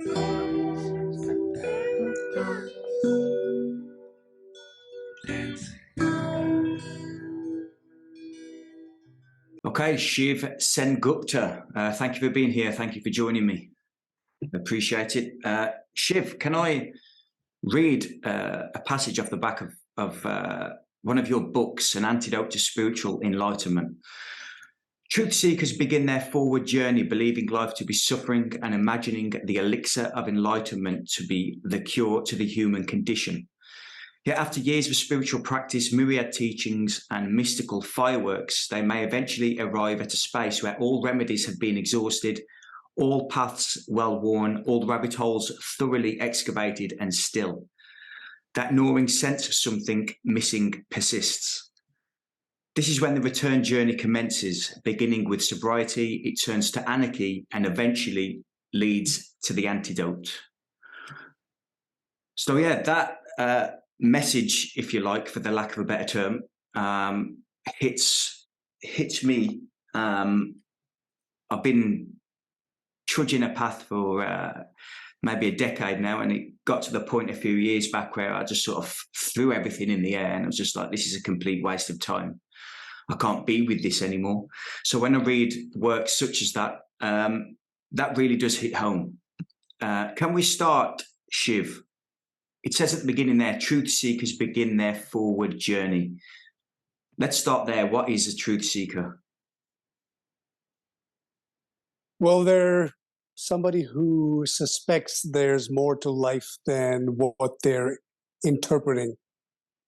Okay, Shiv Sengupta, thank you for being here. Thank you for joining me. Appreciate it. Shiv, can I read a passage off the back of one of your books, An Antidote to Spiritual Enlightenment? Truth seekers begin their forward journey believing life to be suffering and imagining the elixir of enlightenment to be the cure to the human condition. Yet after years of spiritual practice, myriad teachings, and mystical fireworks, they may eventually arrive at a space where all remedies have been exhausted, all paths well worn, all rabbit holes thoroughly excavated, and still that gnawing sense of something missing persists. This is when the return journey commences, beginning with sobriety, it turns to anarchy, and eventually leads to the antidote. So yeah, that message, if you like, for the lack of a better term, hits me. I've been trudging a path for maybe a decade now, and it got to the point a few years back where I just sort of threw everything in the air, and I was just like, this is a complete waste of time. I can't be with this anymore. So when I read works such as that, that really does hit home. Can we start, Shiv? It says at the beginning there, truth seekers begin their forward journey. Let's start there. What is a truth seeker? Well, they're somebody who suspects there's more to life than what they're interpreting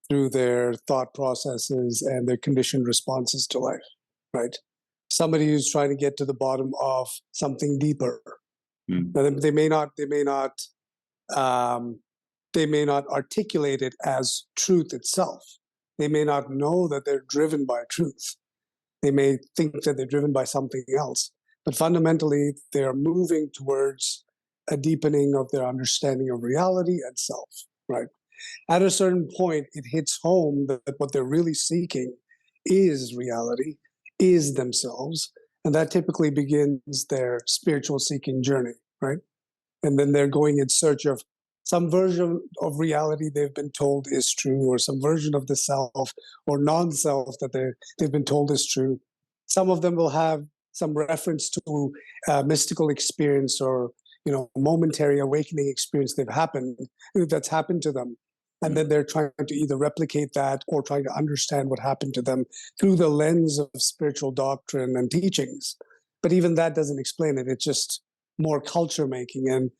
through their thought processes and their conditioned responses to life, right? Somebody who's trying to get to the bottom of something deeper. Now, they may not articulate it as truth itself. They may not know that they're driven by truth. They may think that they're driven by something else. But fundamentally, they're moving towards a deepening of their understanding of reality and self, right? At a certain point, it hits home that what they're really seeking is reality, is themselves, and that typically begins their spiritual seeking journey, right? And then they're going in search of some version of reality they've been told is true, or some version of the self or non-self that they've been told is true. Some of them will have some reference to mystical experience or momentary awakening experience that's happened to them. And then they're trying to either replicate that or trying to understand what happened to them through the lens of spiritual doctrine and teachings. But even that doesn't explain it. It's just more culture making. And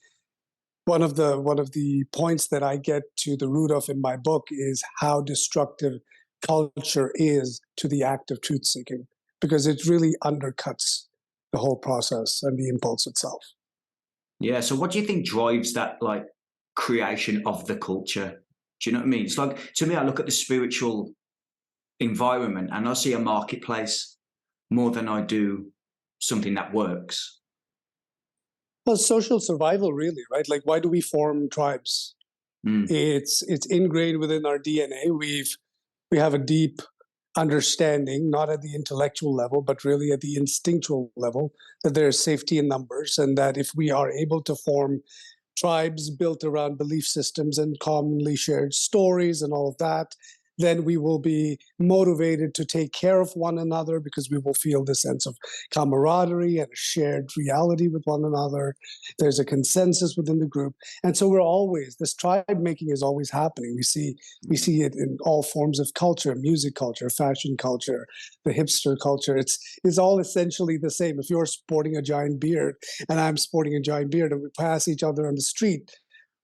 one of the points that I get to the root of in my book is how destructive culture is to the act of truth seeking, because it really undercuts the whole process and the impulse itself. Yeah. So what do you think drives that creation of the culture? Do you know what I mean? It's like, to me, I look at the spiritual environment and I see a marketplace more than I do something that works. Well, social survival, really, right? Like, why do we form tribes? It's ingrained within our DNA. We have a deep understanding, not at the intellectual level, but really at the instinctual level, that there's safety in numbers, and that if we are able to form tribes built around belief systems and commonly shared stories and all of that, then we will be motivated to take care of one another, because we will feel the sense of camaraderie and a shared reality with one another. There's a consensus within the group. And so this tribe making is always happening. We see it in all forms of culture, music culture, fashion culture, the hipster culture. It's all essentially the same. If you're sporting a giant beard and I'm sporting a giant beard and we pass each other on the street,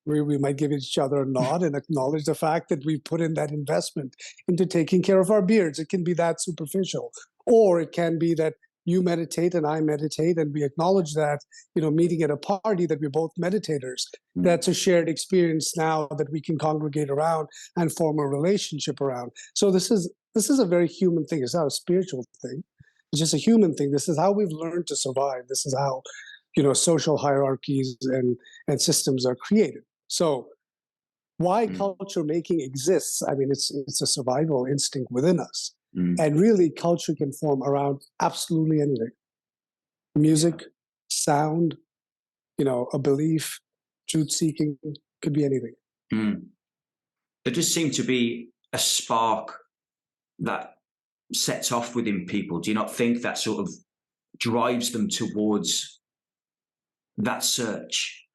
we might give each other a nod and acknowledge the fact that we put in that investment into taking care of our beards. It can be that superficial, or it can be that you meditate and I meditate, and we acknowledge that, meeting at a party, that we're both meditators. That's a shared experience now that we can congregate around and form a relationship around. So this is a very human thing. It's not a spiritual thing. It's just a human thing. This is how we've learned to survive. This is how, social hierarchies and systems are created. So why culture making exists, I mean, it's a survival instinct within us. And really, culture can form around absolutely anything. Music, sound, a belief, truth seeking, could be anything. There does seem to be a spark that sets off within people. Do you not think that sort of drives them towards that search?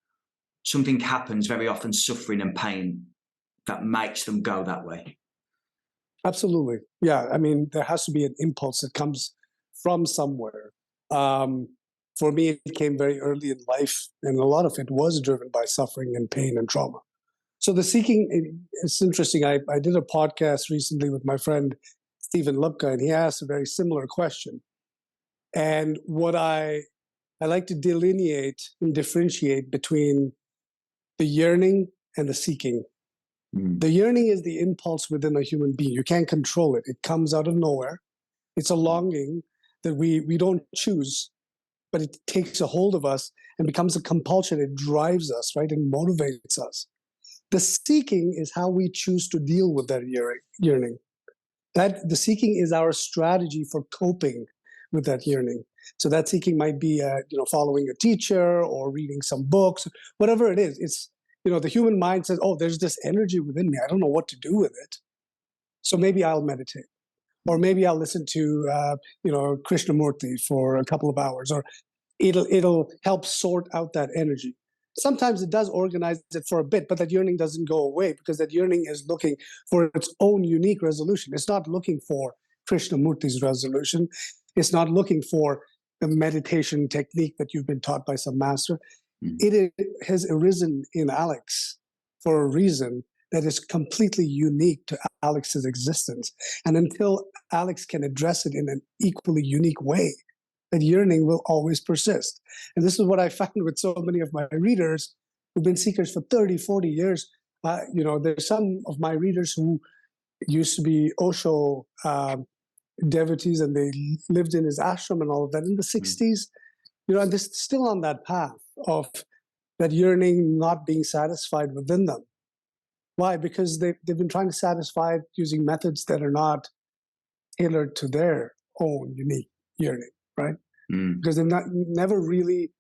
Something happens, very often suffering and pain, that makes them go that way. Absolutely. Yeah. I mean, there has to be an impulse that comes from somewhere. For me, it came very early in life, and a lot of it was driven by suffering and pain and trauma. So the seeking, it's interesting. I did a podcast recently with my friend, Stephen Lupka, and he asked a very similar question. And what I like to delineate and differentiate between the yearning and the seeking. The yearning is the impulse within a human being. You can't control it. It comes out of nowhere. It's a longing that we don't choose, but it takes a hold of us and becomes a compulsion. It drives us, right? It motivates us. The seeking is how we choose to deal with that yearning. That the seeking is our strategy for coping with that yearning. So that seeking might be, following a teacher or reading some books, whatever it is. It's, the human mind says, oh, there's this energy within me. I don't know what to do with it. So maybe I'll meditate, or maybe I'll listen to, Krishnamurti for a couple of hours, or it'll help sort out that energy. Sometimes it does organize it for a bit, but that yearning doesn't go away, because that yearning is looking for its own unique resolution. It's not looking for Krishnamurti's resolution. It's not looking for the meditation technique that you've been taught by some master. It has arisen in Alex for a reason that is completely unique to Alex's existence. And until Alex can address it in an equally unique way, that yearning will always persist. And this is what I found with so many of my readers who've been seekers for 30, 40 years. There's some of my readers who used to be Osho devotees, and they lived in his ashram and all of that in the 60s. And they're still on that path of that yearning not being satisfied within them. Why? Because they've been trying to satisfy it using methods that are not tailored to their own unique yearning, right? Because they've never really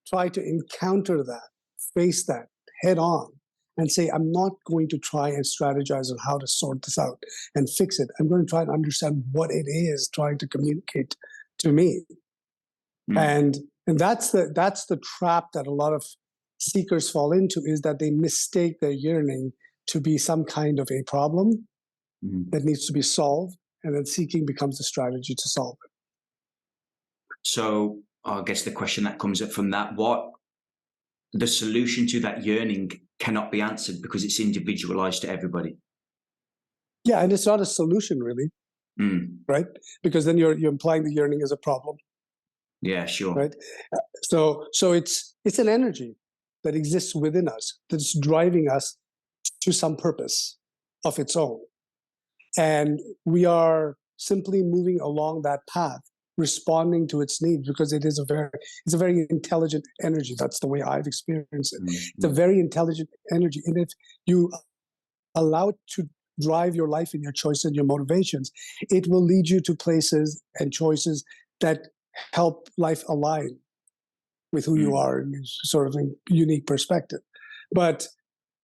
tried to encounter that, face that head on, and say, I'm not going to try and strategize on how to sort this out and fix it. I'm going to try and understand what it is trying to communicate to me. And that's the trap that a lot of seekers fall into, is that they mistake their yearning to be some kind of a problem that needs to be solved, and then seeking becomes a strategy to solve it. So I guess the question that comes up from that, the solution to that yearning cannot be answered because it's individualized to everybody. Yeah, and it's not a solution really, right? Because then you're implying the yearning is a problem. Yeah, sure. Right. So it's an energy that exists within us that's driving us to some purpose of its own, and we are simply moving along that path, responding to its needs, because it's a very intelligent energy. That's the way I've experienced it. It's a very intelligent energy, and if you allow it to drive your life and your choices and your motivations, it will lead you to places and choices that help life align with who you are in sort of a unique perspective. But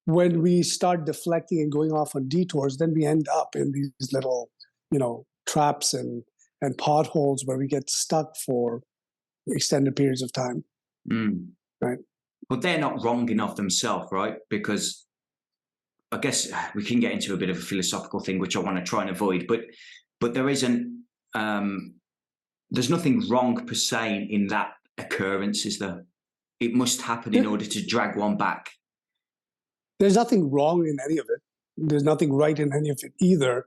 when we start deflecting and going off on detours, then we end up in these little, traps and potholes where we get stuck for extended periods of time. Right. But they're not wrong enough themselves, right? Because I guess we can get into a bit of a philosophical thing, which I want to try and avoid, but there isn't, there's nothing wrong per se in that occurrence, is there? It must happen in order to drag one back. There's nothing wrong in any of it. There's nothing right in any of it either.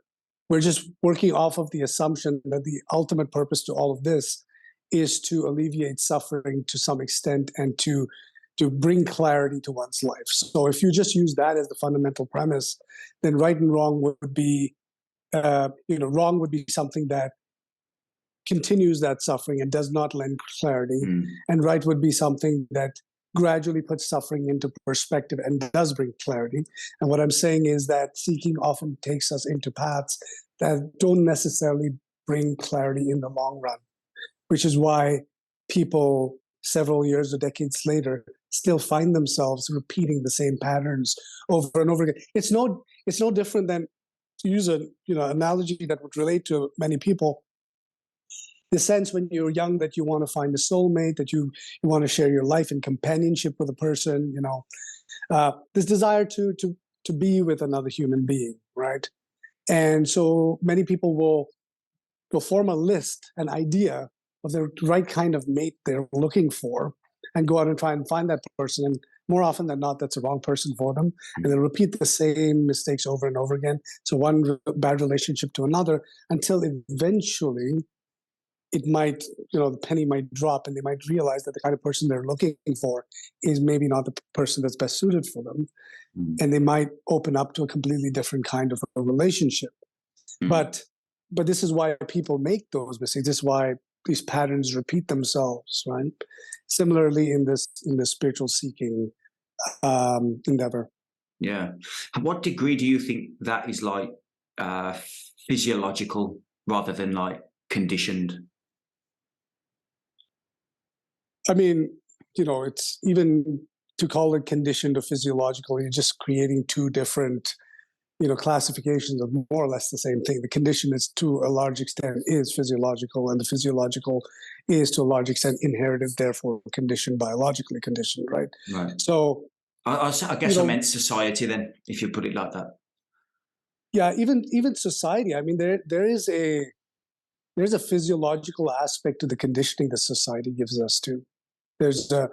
We're just working off of the assumption that the ultimate purpose to all of this is to alleviate suffering to some extent and to bring clarity to one's life. So if you just use that as the fundamental premise, then right and wrong would be, wrong would be something that continues that suffering and does not lend clarity. And right would be something that gradually puts suffering into perspective and does bring clarity. And what I'm saying is that seeking often takes us into paths that don't necessarily bring clarity in the long run, which is why people several years or decades later still find themselves repeating the same patterns over and over again. It's no different than, to use a analogy that would relate to many people, the sense when you're young that you want to find a soulmate, that you want to share your life in companionship with a person, this desire to be with another human being, right? And so many people will form a list, an idea of the right kind of mate they're looking for, and go out and try and find that person. And more often than not, that's the wrong person for them. And they repeat the same mistakes over and over again. So one bad relationship to another, until eventually it might, the penny might drop, and they might realize that the kind of person they're looking for is maybe not the person that's best suited for them. And they might open up to a completely different kind of a relationship. But this is why people make those mistakes. This is why these patterns repeat themselves, right? Similarly, in this spiritual seeking endeavor. Yeah. What degree do you think that is like physiological rather than like conditioned? I mean, it's even to call it conditioned or physiological, you're just creating two different classifications of more or less the same thing. The condition is, to a large extent, is physiological, and the physiological is to a large extent inherited, therefore conditioned, biologically conditioned, right? Right. So I guess I meant society then, if you put it like that. Yeah, even society. I mean, there's a physiological aspect to the conditioning that society gives us too. There's a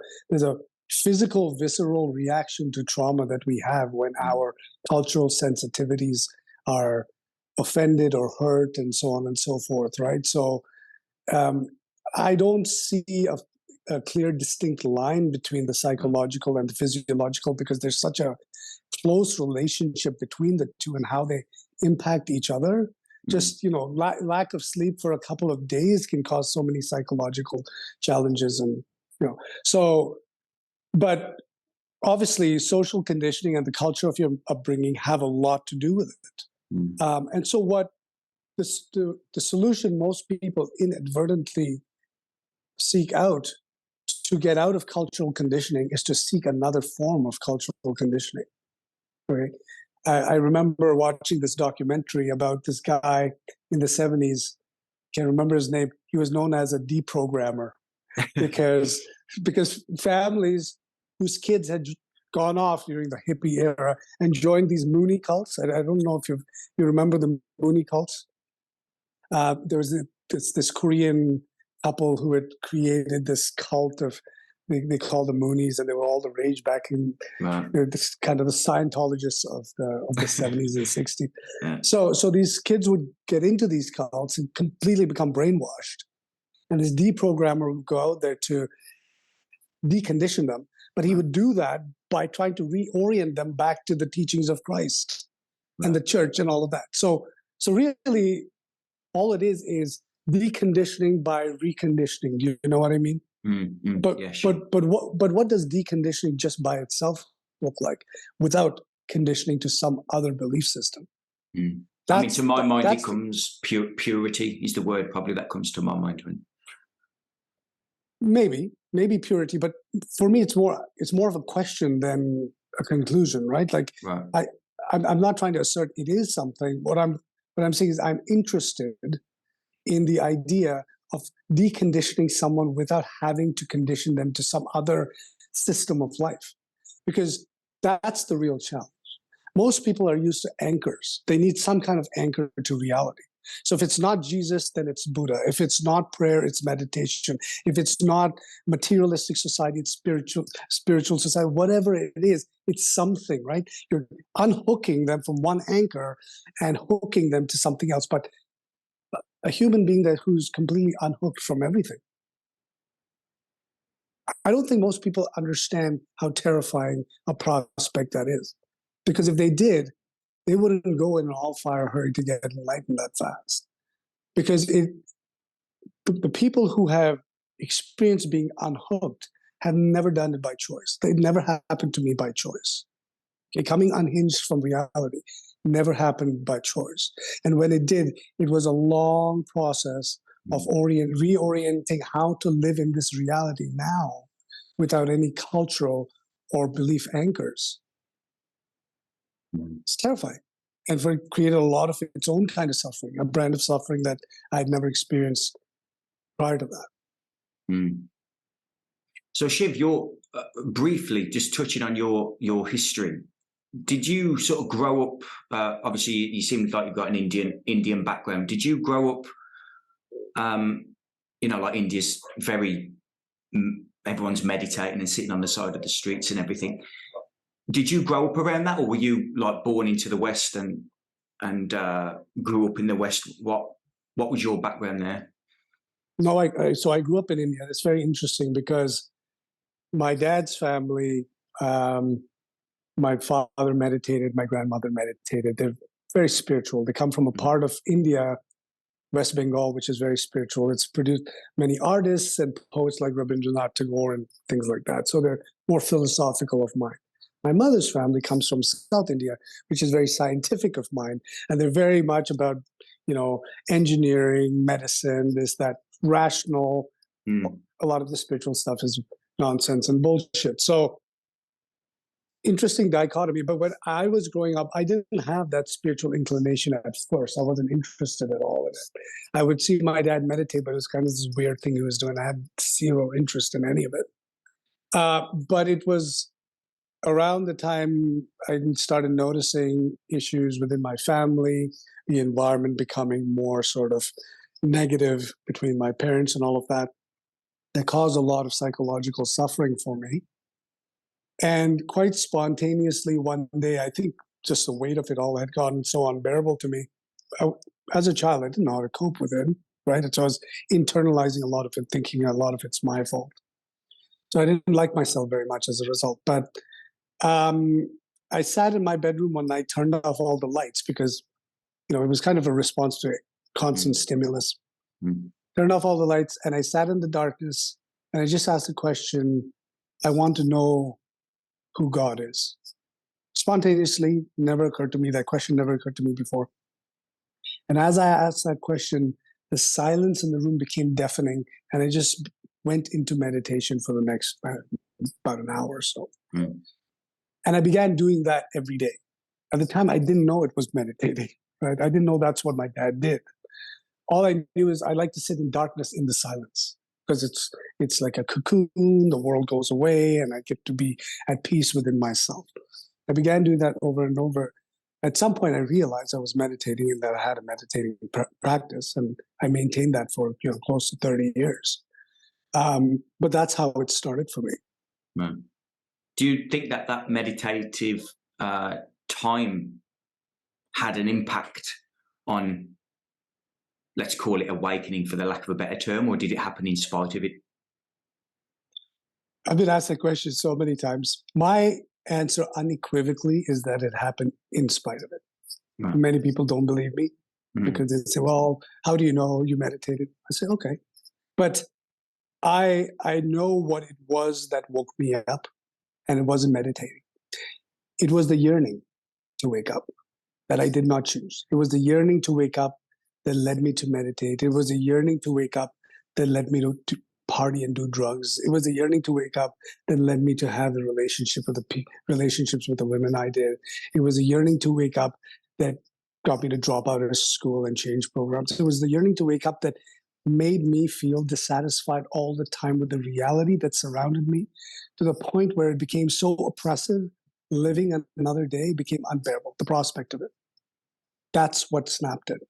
physical, visceral reaction to trauma that we have when our cultural sensitivities are offended or hurt, and so on and so forth, right? So I don't see a clear, distinct line between the psychological and the physiological, because there's such a close relationship between the two and how they impact each other. Just lack of sleep for a couple of days can cause so many psychological challenges, and so. But obviously, social conditioning and the culture of your upbringing have a lot to do with it. And so, what the solution most people inadvertently seek out to get out of cultural conditioning is to seek another form of cultural conditioning. Okay? I remember watching this documentary about this guy in the 70s. Can't remember his name. He was known as a deprogrammer because families whose kids had gone off during the hippie era and joined these Mooney cults. I don't know if you remember the Mooney cults. There was this Korean couple who had created this cult of, they called the Moonies, and they were all the rage back in this kind of the Scientologists of the 70s and 60s. Yeah. So these kids would get into these cults and completely become brainwashed. And this deprogrammer would go out there to decondition them. But he would do that by trying to reorient them back to the teachings of Christ and the church and all of that. So really, all it is deconditioning by reconditioning. Do you know what I mean? But yeah, sure. but what does deconditioning just by itself look like without conditioning to some other belief system? I mean, to my mind, it comes purity is the word probably that comes to my mind. Maybe purity, but for me, it's more of a question than a conclusion, right? Like, I'm not trying to assert it is something. What I'm saying is I'm interested in the idea of deconditioning someone without having to condition them to some other system of life, because that's the real challenge. Most people are used to anchors. They need some kind of anchor to reality. So if it's not Jesus, then it's Buddha. If it's not prayer, it's meditation. If it's not materialistic society, it's spiritual society. Whatever it is, it's something, right? You're unhooking them from one anchor and hooking them to something else. But a human being who's completely unhooked from everything. I don't think most people understand how terrifying a prospect that is. Because if they did, they wouldn't go in an all-fire hurry to get enlightened that fast. Because the people who have experienced being unhooked have never done it by choice. It never happened to me by choice. Okay, coming unhinged from reality never happened by choice. And when it did, it was a long process of reorienting how to live in this reality now without any cultural or belief anchors. It's terrifying. And for it created a lot of its own kind of suffering, a brand of suffering that I'd never experienced prior to that. Mm. So Shiv, you're briefly just touching on your history. Did you sort of grow up? Obviously, you seem like you've got an Indian background. Did you grow up? Like India's very everyone's meditating and sitting on the side of the streets and everything. Did you grow up around that, or were you like born into the West and grew up in the West? What was your background there? No, so I grew up in India. It's very interesting because my dad's family, my father meditated, my grandmother meditated. They're very spiritual. They come from a part of India, West Bengal, which is very spiritual. It's produced many artists and poets like Rabindranath Tagore and things like that. So they're more philosophical of mind. My mother's family comes from South India, which is very scientific of mind. And they're very much about, engineering, medicine, this, that, rational. A lot of the spiritual stuff is nonsense and bullshit. So interesting dichotomy. But when I was growing up, I didn't have that spiritual inclination at first. I wasn't interested at all in it. I would see my dad meditate, but it was kind of this weird thing he was doing. I had zero interest in any of it. But it was around the time I started noticing issues within my family, the environment becoming more sort of negative between my parents and all of that, that caused a lot of psychological suffering for me. And quite spontaneously one day, I think just the weight of it all had gotten so unbearable to me. As a child, I didn't know how to cope with it, right? So I was internalizing a lot of it, thinking a lot of it's my fault. So I didn't like myself very much as a result. But I sat in my bedroom one night, turned off all the lights because, it was kind of a response to constant stimulus. Turned off all the lights and I sat in the darkness and I just asked the question, I want to know who God is. Spontaneously, never occurred to me. That question never occurred to me before. And as I asked that question, the silence in the room became deafening and I just went into meditation for the next about an hour or so. And I began doing that every day. At the time, I didn't know it was meditating, right? I didn't know that's what my dad did. All I knew is I like to sit in darkness in the silence because it's like a cocoon, the world goes away, and I get to be at peace within myself. I began doing that over and over. At some point, I realized I was meditating and that I had a meditating practice, and I maintained that for close to 30 years. But that's how it started for me. Right. Do you think that meditative time had an impact on, let's call it awakening for the lack of a better term, or did it happen in spite of it? I've been asked that question so many times. My answer unequivocally is that it happened in spite of it. Right. Many people don't believe me because they say, well, how do you know you meditated? I say, okay. But I know what it was that woke me up, and it wasn't meditating. It was the yearning to wake up that I did not choose. It was the yearning to wake up that led me to meditate. It was a yearning to wake up that led me to party and do drugs. It was a yearning to wake up that led me to have the relationships with the women I did. It was a yearning to wake up that got me to drop out of school and change programs. It was the yearning to wake up that made me feel dissatisfied all the time with the reality that surrounded me, to the point where it became so oppressive. Living another day became unbearable, the prospect of it. That's what snapped it.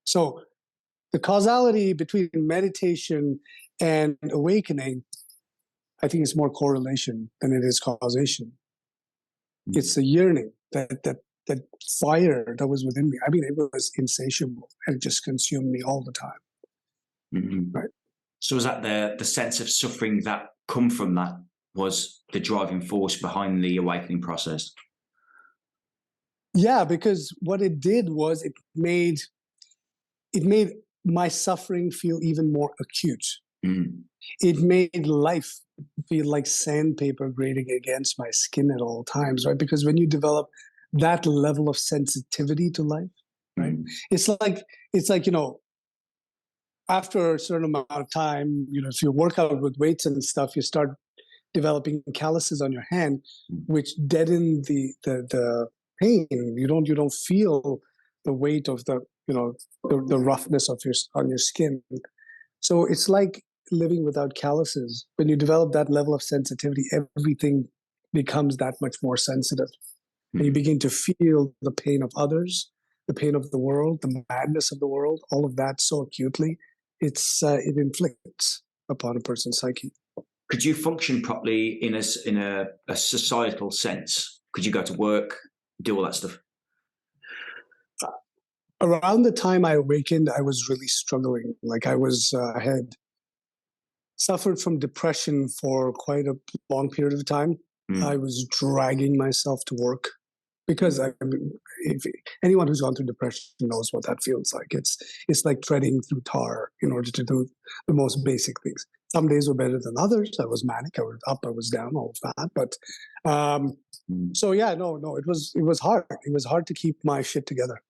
So the causality between meditation and awakening, I think it's more correlation than it is causation. It's the yearning, that fire that was within me. I mean, it was insatiable and it just consumed me all the time. Right. So was that the sense of suffering that come from that was the driving force behind the awakening process? Yeah, because what it did was it made my suffering feel even more acute. It made life feel like sandpaper grating against my skin at all times, right? Because when you develop that level of sensitivity to life, right? It's like, after a certain amount of time, if you work out with weights and stuff, you start developing calluses on your hand, which deaden the pain. You don't feel the weight of the the roughness of on your skin. So it's like living without calluses. When you develop that level of sensitivity, everything becomes that much more sensitive. And you begin to feel the pain of others, the pain of the world, the madness of the world, all of that so acutely. It inflicts upon a person's psyche. Could you function properly in a societal sense? Could you go to work, do all that stuff? Around the time I awakened, I was really struggling. Like I had suffered from depression for quite a long period of time. I was dragging myself to work because if anyone who's gone through depression knows what that feels like. It's like treading through tar in order to do the most basic things. Some days were better than others. I was manic. I was up. I was down. All of that. But so yeah, no. It was hard. It was hard to keep my shit together.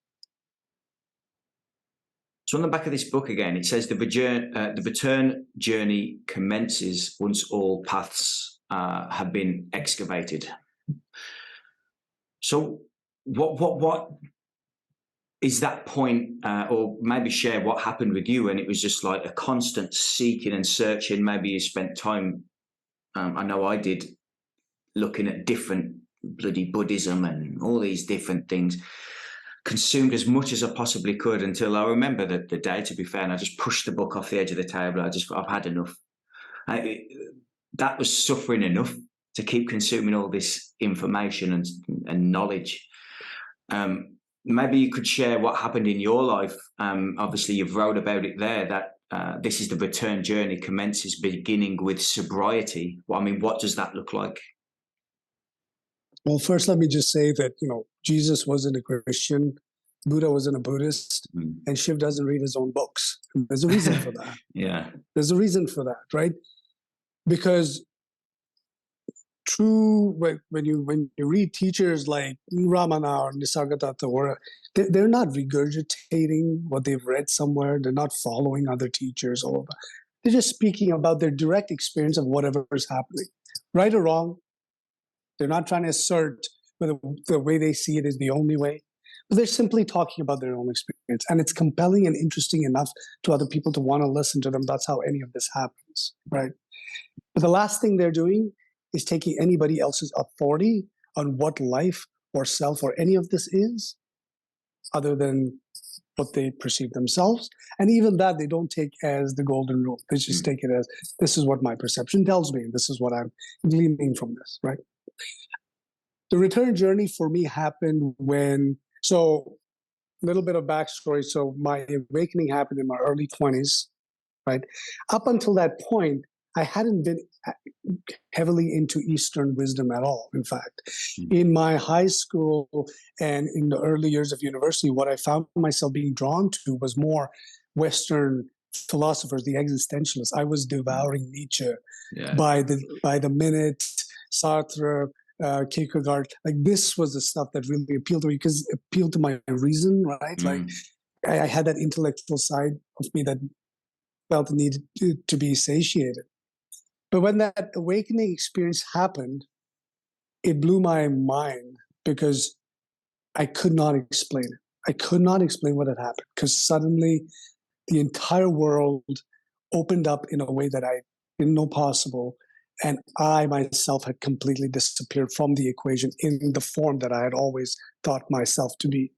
So on the back of this book again, it says the return journey commences once all paths have been excavated. So what is that point, or maybe share what happened with you? And it was just like a constant seeking and searching. Maybe you spent time, I know I did, looking at different bloody Buddhism and all these different things. Consumed as much as I possibly could until I remember the day, to be fair, and I just pushed the book off the edge of the table. I've had enough. That was suffering enough to keep consuming all this information and knowledge. Maybe you could share what happened in your life. Obviously, you've wrote about it there, that this is the return journey commences beginning with sobriety. Well, I mean, what does that look like? Well, first, let me just say that, Jesus wasn't a Christian, Buddha wasn't a Buddhist, and Shiv doesn't read his own books. There's a reason for that. Yeah. There's a reason for that, right? Because when you read teachers like Ramana or Nisargadatta, or they're not regurgitating what they've read somewhere. They're not following other teachers, all of that. They're just speaking about their direct experience of whatever is happening, right or wrong. They're not trying to assert whether the way they see it is the only way, but they're simply talking about their own experience. And it's compelling and interesting enough to other people to want to listen to them. That's how any of this happens, right? But the last thing they're doing is taking anybody else's authority on what life or self or any of this is, other than what they perceive themselves. And even that they don't take as the golden rule. They just take it as, this is what my perception tells me. This is what I'm gleaning from this, right? The return journey for me happened so a little bit of backstory. So my awakening happened in my early 20s, right? Up until that point, I hadn't been heavily into Eastern wisdom at all. In fact, in my high school and in the early years of university, what I found myself being drawn to was more Western philosophers, the existentialists. I was devouring Nietzsche by the minute, Sartre, Kierkegaard. Like, this was the stuff that really appealed to me, because it appealed to my reason, right? Like I had that intellectual side of me that felt the need to be satiated. But when that awakening experience happened, it blew my mind, because I could not explain it. I could not explain what had happened, because suddenly the entire world opened up in a way that I didn't know possible. And I myself had completely disappeared from the equation in the form that I had always thought myself to be.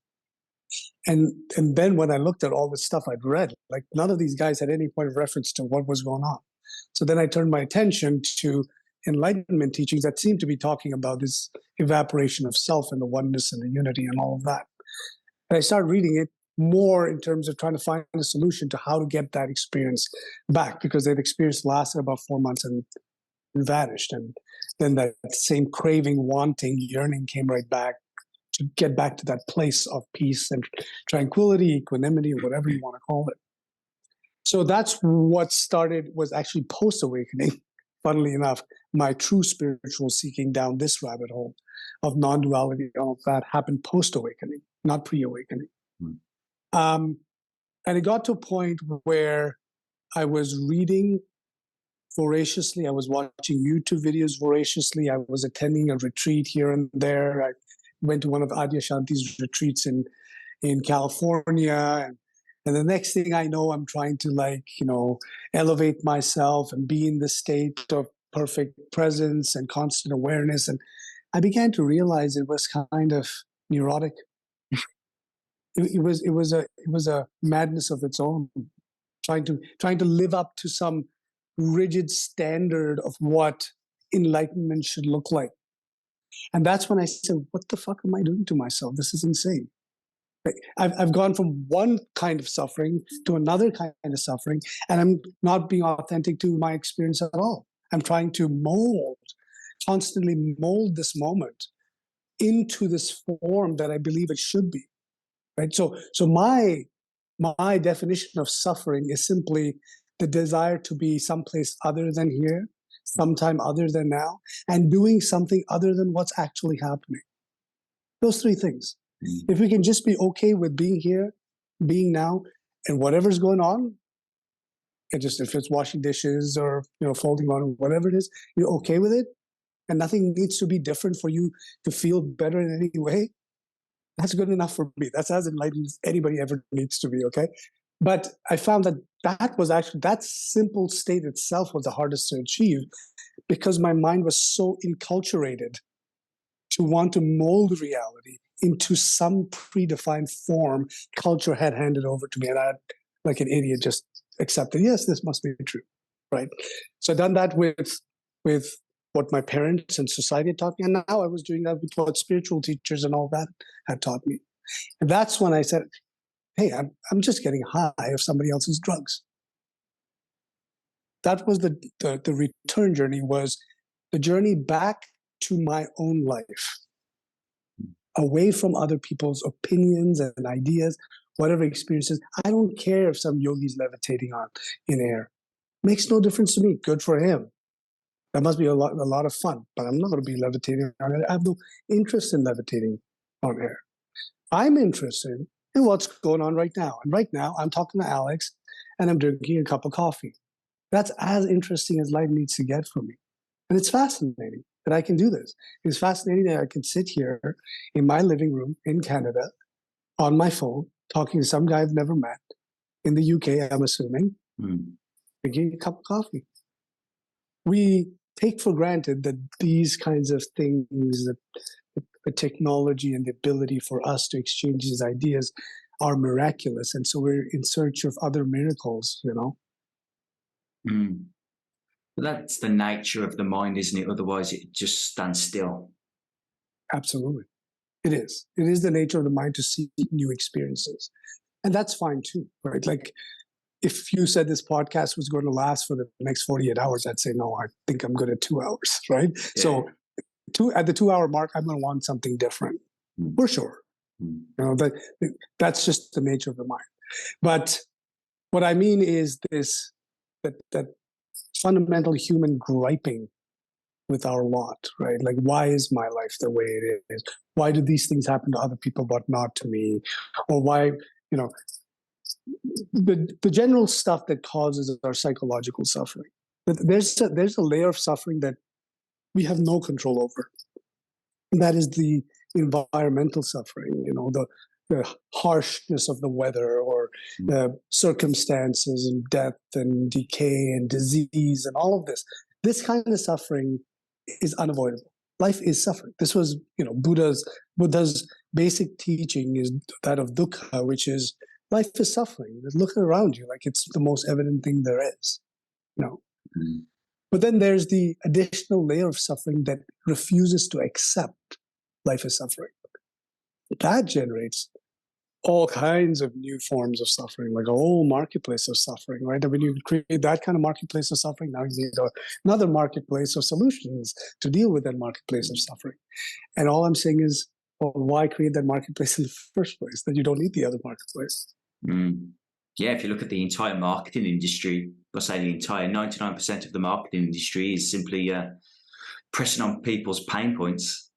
And then when I looked at all the stuff I'd read, like, none of these guys had any point of reference to what was going on. So then I turned my attention to Enlightenment teachings that seemed to be talking about this evaporation of self and the oneness and the unity and all of that. And I started reading it more in terms of trying to find a solution to how to get that experience back, because that experience lasted about 4 months and vanished. And then that same craving, wanting, yearning came right back to get back to that place of peace and tranquility, equanimity, whatever you want to call it. So that's what started, was actually post-awakening, funnily enough, my true spiritual seeking down this rabbit hole of non-duality. All of that happened post-awakening, not pre-awakening. And it got to a point where I was reading voraciously. I was watching YouTube videos voraciously. I was attending a retreat here and there. I went to one of Adya Shanti's retreats in California. And the next thing I know, I'm trying to elevate myself and be in the state of perfect presence and constant awareness. And I began to realize it was kind of neurotic. It was a madness of its own, trying to live up to some rigid standard of what enlightenment should look like. And that's when I said, what the fuck am I doing to myself? This is insane. I've gone from one kind of suffering to another kind of suffering, and I'm not being authentic to my experience at all. I'm trying to constantly mold this moment into this form that I believe it should be. Right. So my definition of suffering is simply the desire to be someplace other than here, sometime other than now, and doing something other than what's actually happening. Those three things. If we can just be okay with being here, being now, and whatever's going on, and just if it's washing dishes or folding on, whatever it is, you're okay with it, and nothing needs to be different for you to feel better in any way. That's good enough for me. That's as enlightened as anybody ever needs to be, okay? But I found that simple state itself was the hardest to achieve because my mind was so enculturated to want to mold reality into some predefined form culture had handed over to me. And I, like an idiot, just accepted, yes, this must be true, right? So I've done that with what my parents and society had taught me. And now I was doing that with what spiritual teachers and all that had taught me. And that's when I said, hey, I'm just getting high of somebody else's drugs. That was the return journey, was the journey back to my own life, away from other people's opinions and ideas, whatever experiences. I don't care if some yogi's levitating in air. Makes no difference to me. Good for him. That must be a lot of fun, but I'm not going to be levitating on air. I have no interest in levitating on air. I'm interested in what's going on right now. And right now, I'm talking to Alex, and I'm drinking a cup of coffee. That's as interesting as life needs to get for me. And it's fascinating that I can do this. It's fascinating that I can sit here in my living room in Canada on my phone, talking to some guy I've never met in the UK, I'm assuming, drinking a cup of coffee. We take for granted that these kinds of things, the technology and the ability for us to exchange these ideas are miraculous. And so we're in search of other miracles, That's the nature of the mind, isn't it? Otherwise, it just stands still. Absolutely. It is. It is the nature of the mind to seek new experiences. And that's fine too, right? Like, if you said this podcast was going to last for the next 48 hours, I'd say, no, I think I'm good at 2 hours, right? Yeah. So at the 2 hour mark, I'm going to want something different, for sure. But that's just the nature of the mind. But what I mean is that fundamental human griping with our lot, right? Like, why is my life the way it is? Why do these things happen to other people but not to me? Or why, the general stuff that causes our psychological suffering. But there's a layer of suffering that we have no control over. And that is the environmental suffering, the harshness of the weather, or the circumstances and death and decay and disease and all of this. This kind of suffering is unavoidable. Life is suffering. This was, Buddha's basic teaching is that of dukkha, which is life is suffering. Look around you, like it's the most evident thing there is, But then there's the additional layer of suffering that refuses to accept life is suffering. That generates all kinds of new forms of suffering, like a whole marketplace of suffering, right? And when you create that kind of marketplace of suffering, now you need another marketplace of solutions to deal with that marketplace of suffering. And all I'm saying is, well, why create that marketplace in the first place? That you don't need the other marketplace. Yeah, if you look at the entire marketing industry, I'll say the entire 99% of the marketing industry is simply pressing on people's pain points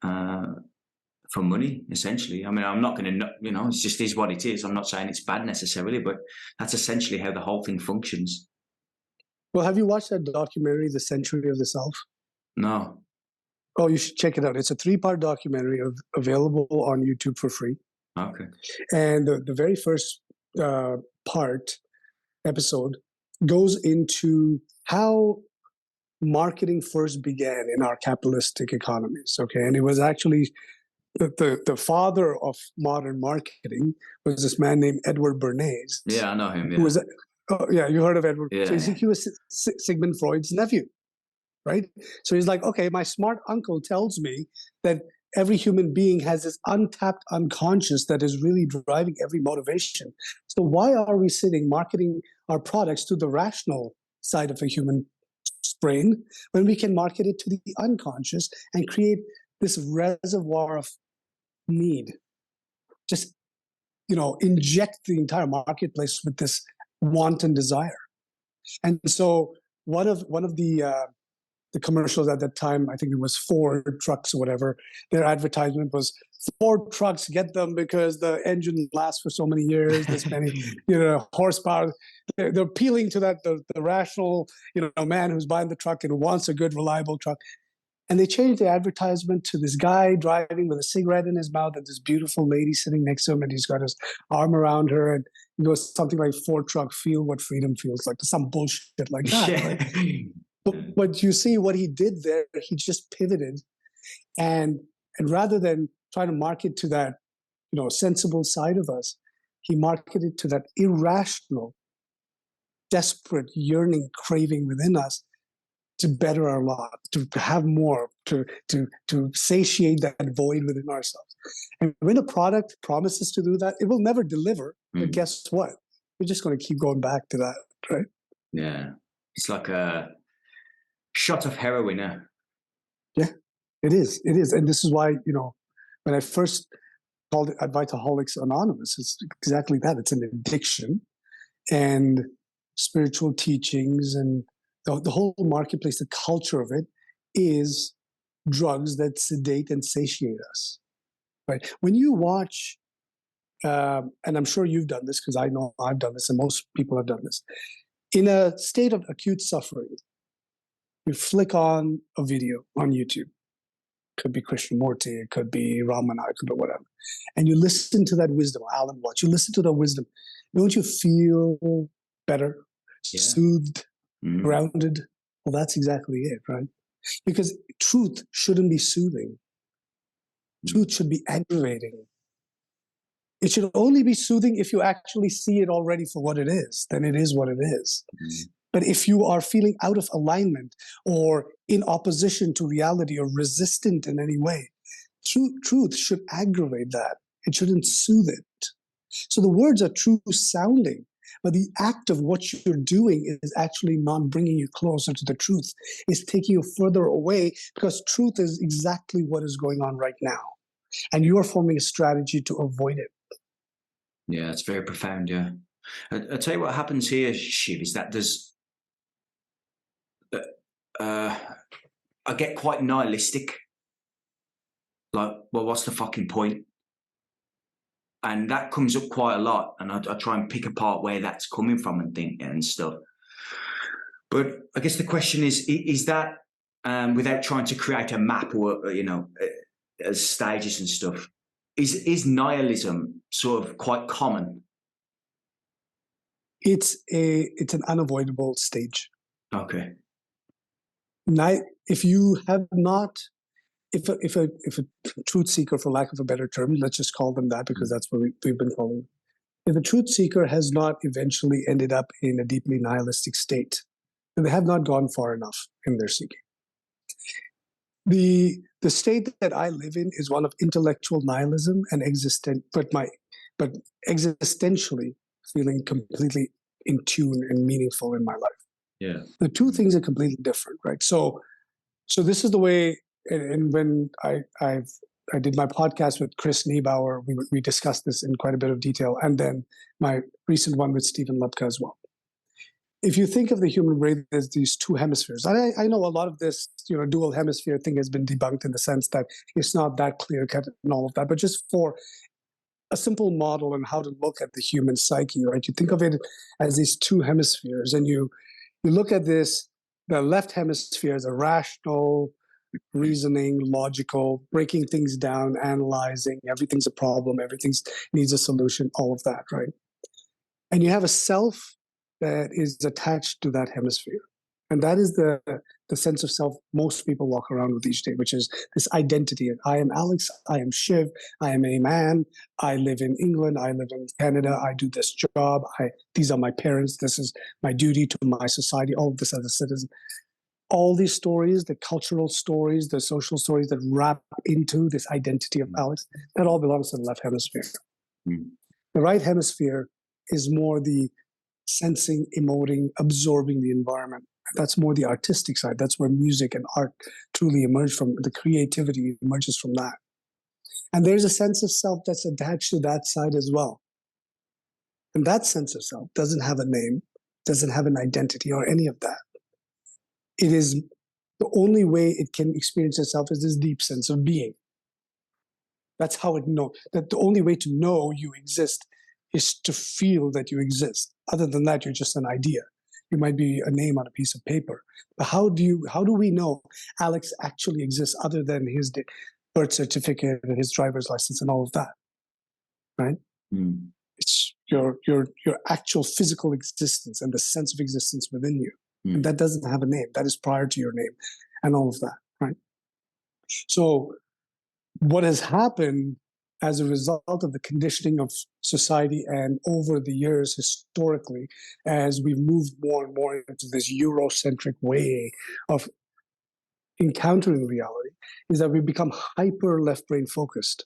for money, essentially. I mean, I'm not going to, it just is what it is. I'm not saying it's bad necessarily, but that's essentially how the whole thing functions. Well, have you watched that documentary, The Century of the Self? No. Oh, you should check it out. It's a 3-part documentary available on YouTube for free. Okay. And the very first part episode goes into how marketing first began in our capitalistic economies. Okay, and it was actually the father of modern marketing was this man named Edward Bernays. Yeah, I know him. Yeah. Who was, yeah, you heard of Edward? Yeah. So he was Sigmund Freud's nephew, right? So he's like, okay, my smart uncle tells me that every human being has this untapped unconscious that is really driving every motivation. So why are we sitting marketing our products to the rational side of the human brain when we can market it to the unconscious and create this reservoir of need? Just, inject the entire marketplace with this wanton desire. And so one of the commercials at that time, I think it was Ford trucks or whatever, their advertisement was Ford trucks, get them because the engine lasts for so many years, this many horsepower. They're appealing to that the rational man who's buying the truck and wants a good, reliable truck. And they changed the advertisement to this guy driving with a cigarette in his mouth and this beautiful lady sitting next to him, and he's got his arm around her, and it goes something like Ford truck, feel what freedom feels like, some bullshit like that. Right? But you see what he did there, he just pivoted, and rather than try to market to that sensible side of us, he marketed to that irrational, desperate, yearning craving within us to better our lot, to have more, to satiate that void within ourselves. And when a product promises to do that, it will never deliver. But guess what? We're just going to keep going back to that, right? Yeah. It's like a shot of heroin. Yeah, it is. It is. And this is why, when I first called it Advaitaholics Anonymous, it's exactly that. It's an addiction, and spiritual teachings and the whole marketplace, the culture of it is drugs that sedate and satiate us, right? When you watch, and I'm sure you've done this because I know I've done this and most people have done this, in a state of acute suffering, you flick on a video on YouTube. It could be Krishnamurti, it could be Ramana, it could be whatever. And you listen to that wisdom, Alan Watts, you listen to that wisdom. Don't you feel better, soothed, grounded? Well, that's exactly it, right? Because truth shouldn't be soothing. Truth should be aggravating. It should only be soothing if you actually see it already for what it is. Then it is what it is. But if you are feeling out of alignment or in opposition to reality or resistant in any way, truth should aggravate that. It shouldn't soothe it. So the words are true sounding, but the act of what you're doing is actually not bringing you closer to the truth. It's taking you further away, because truth is exactly what is going on right now. And you are forming a strategy to avoid it. Yeah, it's very profound, yeah. I'll tell you what happens here, Shiv, is that there's I get quite nihilistic. Like, well, what's the fucking point? And that comes up quite a lot, and I try and pick apart where that's coming from and think and stuff. But I guess the question is that without trying to create a map or as stages and stuff, is nihilism sort of quite common? It's an unavoidable stage. Okay. If you have not, if a truth seeker, for lack of a better term, let's just call them that because that's what we've been calling them. If a truth seeker has not eventually ended up in a deeply nihilistic state, then they have not gone far enough in their seeking. The state that I live in is one of intellectual nihilism and but existentially feeling completely in tune and meaningful in my life. Yeah. The two things are completely different, right? So this is the way, and when I did my podcast with Chris Niebauer, we discussed this in quite a bit of detail, and then my recent one with Stephen Lepka as well. If you think of the human brain, there's these two hemispheres. I know a lot of this, dual hemisphere thing has been debunked in the sense that it's not that clear cut and all of that, but just for a simple model on how to look at the human psyche, right? You think of it as these two hemispheres, and you You look at this, the left hemisphere is a rational, reasoning, logical, breaking things down, analyzing, everything's a problem, everything needs a solution, all of that, right? And you have a self that is attached to that hemisphere. And that is the sense of self most people walk around with each day, which is this identity. I am Alex, I am Shiv, I am a man, I live in England, I live in Canada, I do this job, these are my parents, this is my duty to my society, all of this as a citizen. All these stories, the cultural stories, the social stories that wrap into this identity of Alex, that all belongs to the left hemisphere. Mm. The right hemisphere is more the sensing, emoting, absorbing the environment. That's more the artistic side. That's where music and art truly emerge from. The creativity emerges from that. And there's a sense of self that's attached to that side as well. And that sense of self doesn't have a name, doesn't have an identity or any of that. It is the only way it can experience itself is this deep sense of being. That's how it knows. That the only way to know you exist is to feel that you exist. Other than that, you're just an idea. You might be a name on a piece of paper. But how do we know Alex actually exists other than his birth certificate and his driver's license and all of that? Right? Mm. It's your actual physical existence and the sense of existence within you. Mm. And that doesn't have a name. That is prior to your name and all of that, right? So what has happened as a result of the conditioning of society and over the years historically, as we've moved more and more into this Eurocentric way of encountering reality, is that we've become hyper left brain focused.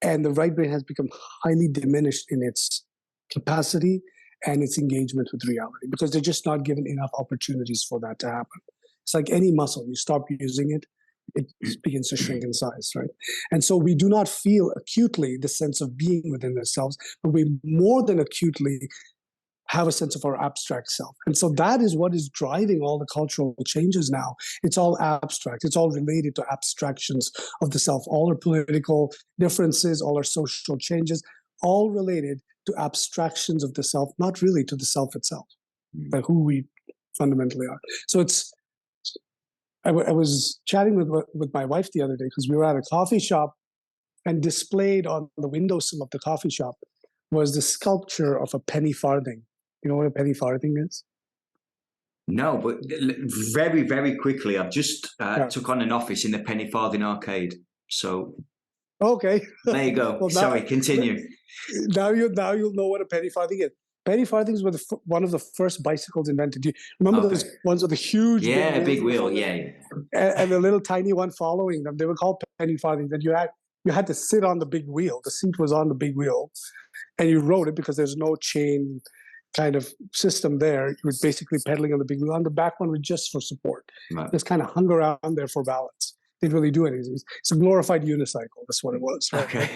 And the right brain has become highly diminished in its capacity and its engagement with reality because they're just not given enough opportunities for that to happen. It's like any muscle, you stop using it, it begins to shrink in size, right? And so we do not feel acutely the sense of being within ourselves, but we more than acutely have a sense of our abstract self. And so that is what is driving all the cultural changes now. It's all abstract. It's all related to abstractions of the self. All our political differences, all our social changes, all related to abstractions of the self, not really to the self itself, but who we fundamentally are. So I was chatting with my wife the other day because we were at a coffee shop, and displayed on the windowsill of the coffee shop was the sculpture of a penny farthing. You know what a penny farthing is? No, but very, very quickly, I've just took on an office in the penny farthing arcade. So okay, there you go. Well, sorry, continue. Now you'll know what a penny farthing is. Penny farthings were one of the first bicycles invented. Do you remember those ones with the huge big wheel, and the little tiny one following them? They were called penny farthings. And you had to sit on the big wheel. The seat was on the big wheel, and you rode it because there's no chain kind of system there. You were basically pedaling on the big wheel. On the back one was just for support. Right. Just kind of hung around there for balance. Didn't really do anything. It's a glorified unicycle. That's what it was. Right? Okay.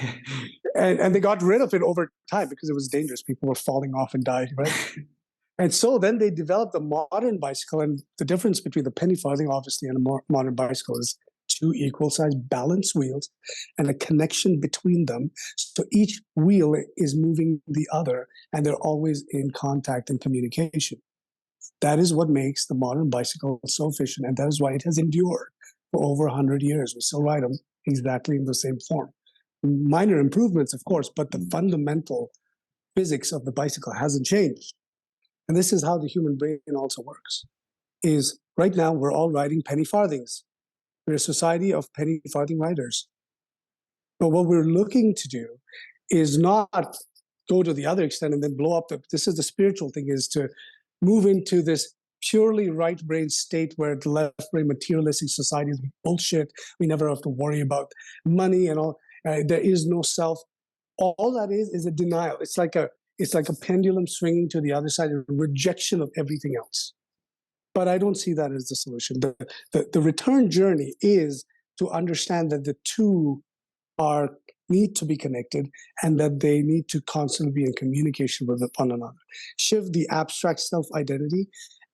And they got rid of it over time because it was dangerous. People were falling off and dying, right? And so then they developed the modern bicycle. And the difference between the penny farthing, obviously, and a modern bicycle is two equal-sized balanced wheels and a connection between them. So each wheel is moving the other, and they're always in contact and communication. That is what makes the modern bicycle so efficient, and that is why it has endured for over 100 years. We still ride them exactly in the same form. Minor improvements, of course, but the fundamental physics of the bicycle hasn't changed. And this is how the human brain also works. Is right now we're all riding penny farthings. We're a society of penny farthing riders. But what we're looking to do is not go to the other extent and then blow up this is the spiritual thing, is to move into this purely right brain state where the left brain materialistic society is bullshit. We never have to worry about money and all. There is no self. All that is a denial. It's like a pendulum swinging to the other side, a rejection of everything else. But I don't see that as the solution. The return journey is to understand that the two need to be connected and that they need to constantly be in communication with one another. Shiv, the abstract self-identity,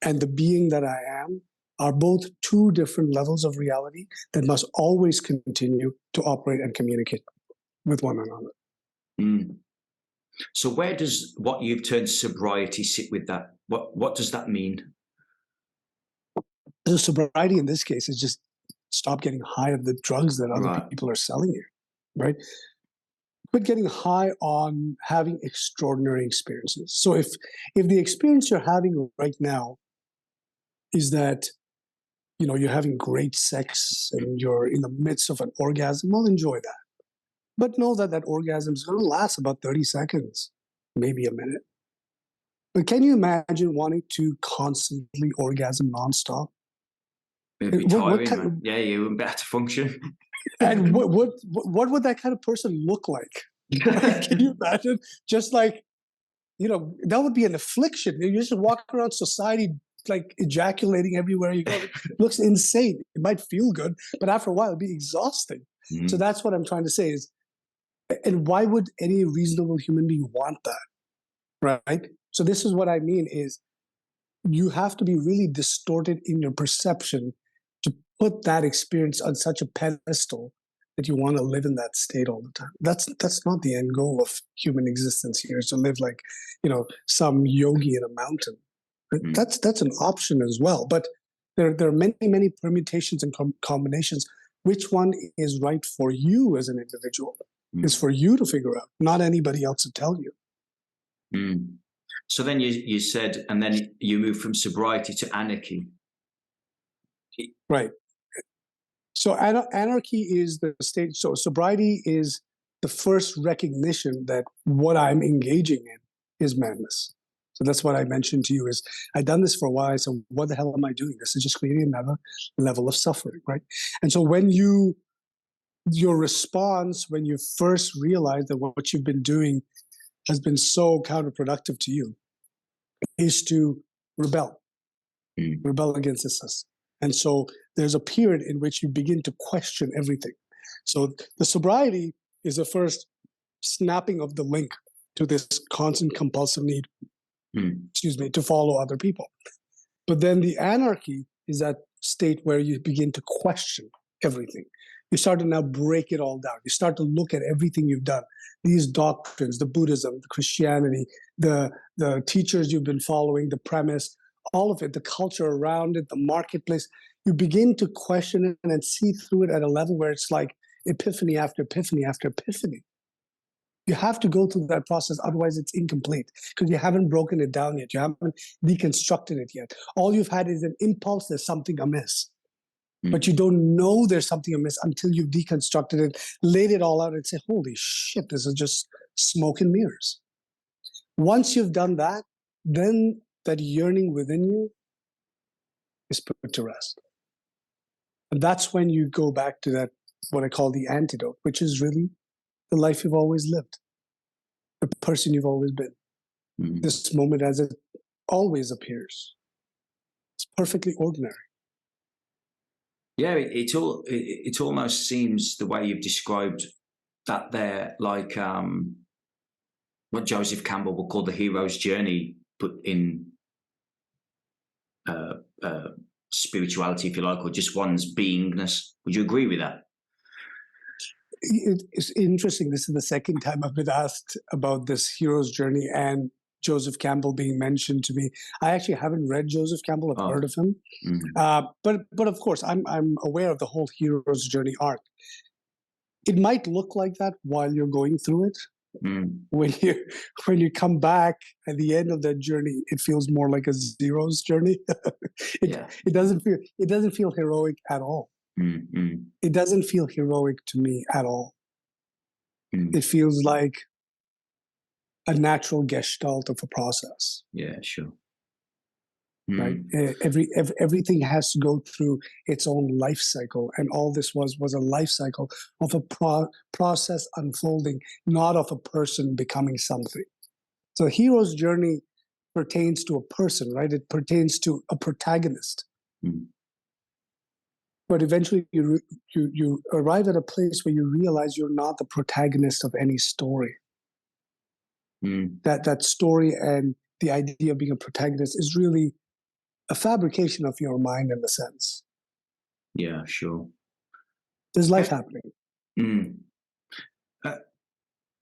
and the being that I am are both two different levels of reality that must always continue to operate and communicate with one another. Mm. So where does what you've termed sobriety sit with that? What does that mean? So sobriety in this case is just stop getting high of the drugs that other Right. people are selling you, right? Quit getting high on having extraordinary experiences. So if the experience you're having right now is that you're having great sex and you're in the midst of an orgasm, well, enjoy that. But know that that orgasm is going to last about 30 seconds, maybe a minute. But can you imagine wanting to constantly orgasm nonstop? It'd be What tiring, kind, man. Yeah, you wouldn't be able to function. and what would that kind of person look like? Right? Can you imagine? Just like, that would be an affliction. You just walk around society like ejaculating everywhere you go. It looks insane. It might feel good, but after a while, it'd be exhausting. Mm. So that's what I'm trying to say is, and why would any reasonable human being want that? Right? So this is what I mean is you have to be really distorted in your perception to put that experience on such a pedestal that you want to live in that state all the time. That's not the end goal of human existence here, is to live like, some yogi in a mountain. Mm. That's an option as well. But there are many permutations and combinations. Which one is right for you as an individual is for you to figure out, not anybody else to tell you. Mm. So then you said, and then you moved from sobriety to anarchy. Right. So anarchy is the state. So sobriety is the first recognition that what I'm engaging in is madness. So that's what I mentioned to you is I've done this for a while. I said, what the hell am I doing? This is just creating another level of suffering, right? And so when your response, when you first realize that what you've been doing has been so counterproductive to you, is to rebel against the system. And so there's a period in which you begin to question everything. So the sobriety is the first snapping of the link to this constant compulsive need, to follow other people. But then the anarchy is that state where you begin to question everything. You start to now break it all down. You start to look at everything you've done, these doctrines, the Buddhism, the Christianity, the teachers you've been following, the premise, all of it, the culture around it, the marketplace. You begin to question it and see through it at a level where it's like epiphany after epiphany after epiphany. You have to go through that process, otherwise it's incomplete because you haven't broken it down yet. You haven't deconstructed it yet. All you've had is an impulse, there's something amiss. But you don't know there's something amiss until you've deconstructed it, laid it all out and say, holy shit, this is just smoke and mirrors. Once you've done that, then that yearning within you is put to rest. And that's when you go back to that, what I call the antidote, which is really the life you've always lived, the person you've always been. This moment as it always appears. It's perfectly ordinary. Yeah, it almost seems the way you've described that there, like what Joseph Campbell would call the hero's journey, but in spirituality, if you like, or just one's beingness. Would you agree with that? It's interesting. This is the second time I've been asked about this hero's journey and Joseph Campbell being mentioned to me. I actually haven't read Joseph Campbell. I've heard of him. But of course, I'm aware of the whole hero's journey arc. It might look like that while you're going through it. When you come back at the end of that journey, it feels more like a zero's journey. It doesn't feel heroic at all. It doesn't feel heroic to me at all. It feels like a natural gestalt of a process. Yeah, sure. Right. Everything has to go through its own life cycle, and all this was a life cycle of a process unfolding, not of a person becoming something. So, hero's journey pertains to a person, right? It pertains to a protagonist. But eventually, you arrive at a place where you realize you're not the protagonist of any story. That story and the idea of being a protagonist is really a fabrication of your mind in a sense. Yeah, sure. There's life happening.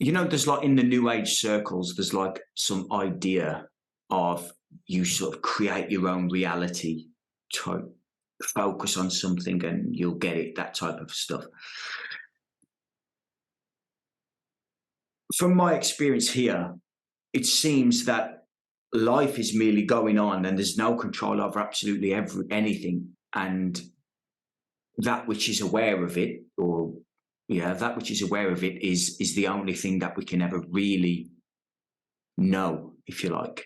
You know, there's like in the New Age circles, there's like some idea of you sort of create your own reality, type focus on something and you'll get it, that type of stuff. From my experience here, it seems that life is merely going on and there's no control over absolutely anything. And that which is aware of it, or that which is aware of it is the only thing that we can ever really know, if you like.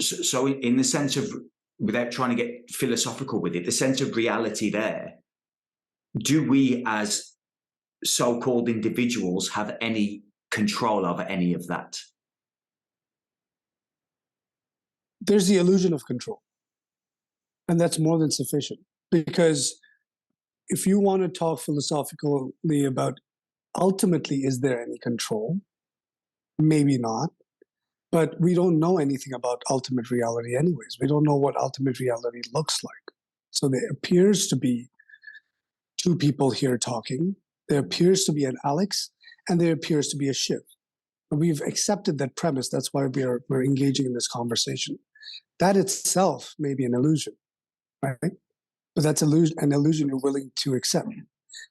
So in the sense of, without trying to get philosophical with it, the sense of reality there, do we as so-called individuals have any control over any of that? There's the illusion of control. And that's more than sufficient. Because if you want to talk philosophically about ultimately, is there any control? Maybe not. But we don't know anything about ultimate reality anyways. We don't know what ultimate reality looks like. So there appears to be two people here talking. There appears to be an Alex, and there appears to be a Shiv. We've accepted that premise. That's why we're engaging in this conversation. That itself may be an illusion, right? But that's an illusion you're willing to accept.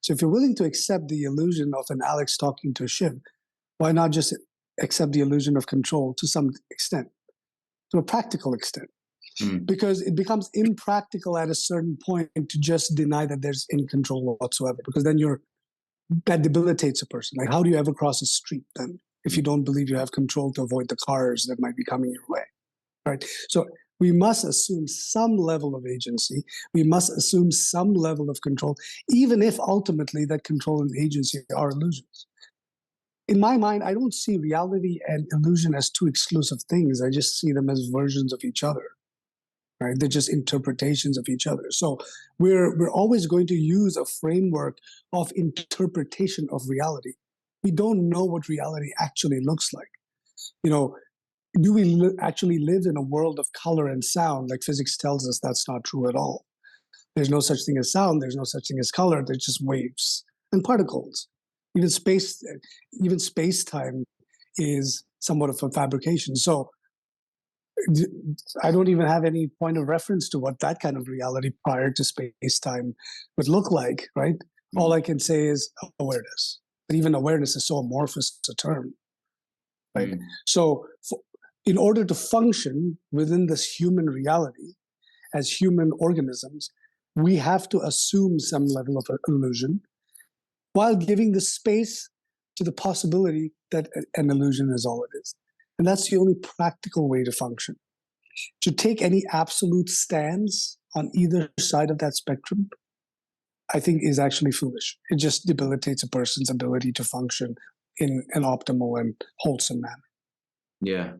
So if you're willing to accept the illusion of an Alex talking to a Shiv, why not just accept the illusion of control to some extent, to a practical extent? Because it becomes impractical at a certain point to just deny that there's any control whatsoever, because then that debilitates a person. Like, how do you ever cross a street then if you don't believe you have control to avoid the cars that might be coming your way, right? So we must assume some level of agency. We must assume some level of control, even if ultimately that control and agency are illusions. In my mind, I don't see reality and illusion as two exclusive things. I just see them as versions of each other, right? They're just interpretations of each other. So we're always going to use a framework of interpretation of reality. We don't know what reality actually looks like. Do we actually live in a world of color and sound? Like physics tells us that's not true at all. There's no such thing as sound. There's no such thing as color. There's just waves and particles. Even space-time is somewhat of a fabrication. So I don't even have any point of reference to what that kind of reality prior to space-time would look like, right? All I can say is awareness. But even awareness is so amorphous a term, right? So in order to function within this human reality as human organisms, we have to assume some level of illusion while giving the space to the possibility that an illusion is all it is. And that's the only practical way to function. To take any absolute stance on either side of that spectrum, I think is actually foolish. It just debilitates a person's ability to function in an optimal and wholesome manner. Yeah.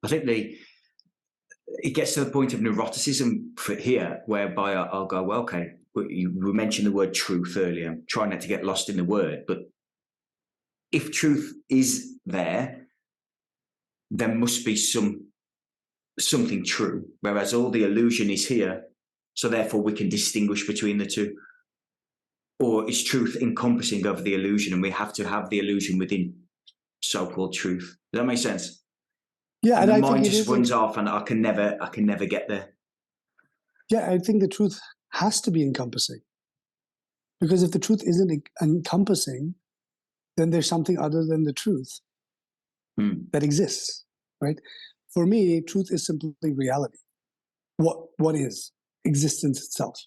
I think it gets to the point of neuroticism for here, whereby I'll go, well, okay, we mentioned the word truth earlier. I'm trying not to get lost in the word, but if truth is there must be something true, whereas all the illusion is here, so therefore we can distinguish between the two. Or is truth encompassing of the illusion, and we have to have the illusion within so-called truth? Does that make sense? Yeah, and the mind just runs off, and I can never get there. Yeah, I think the truth has to be encompassing, because if the truth isn't encompassing, then there's something other than the truth that exists, right? For me, truth is simply reality. What is existence itself?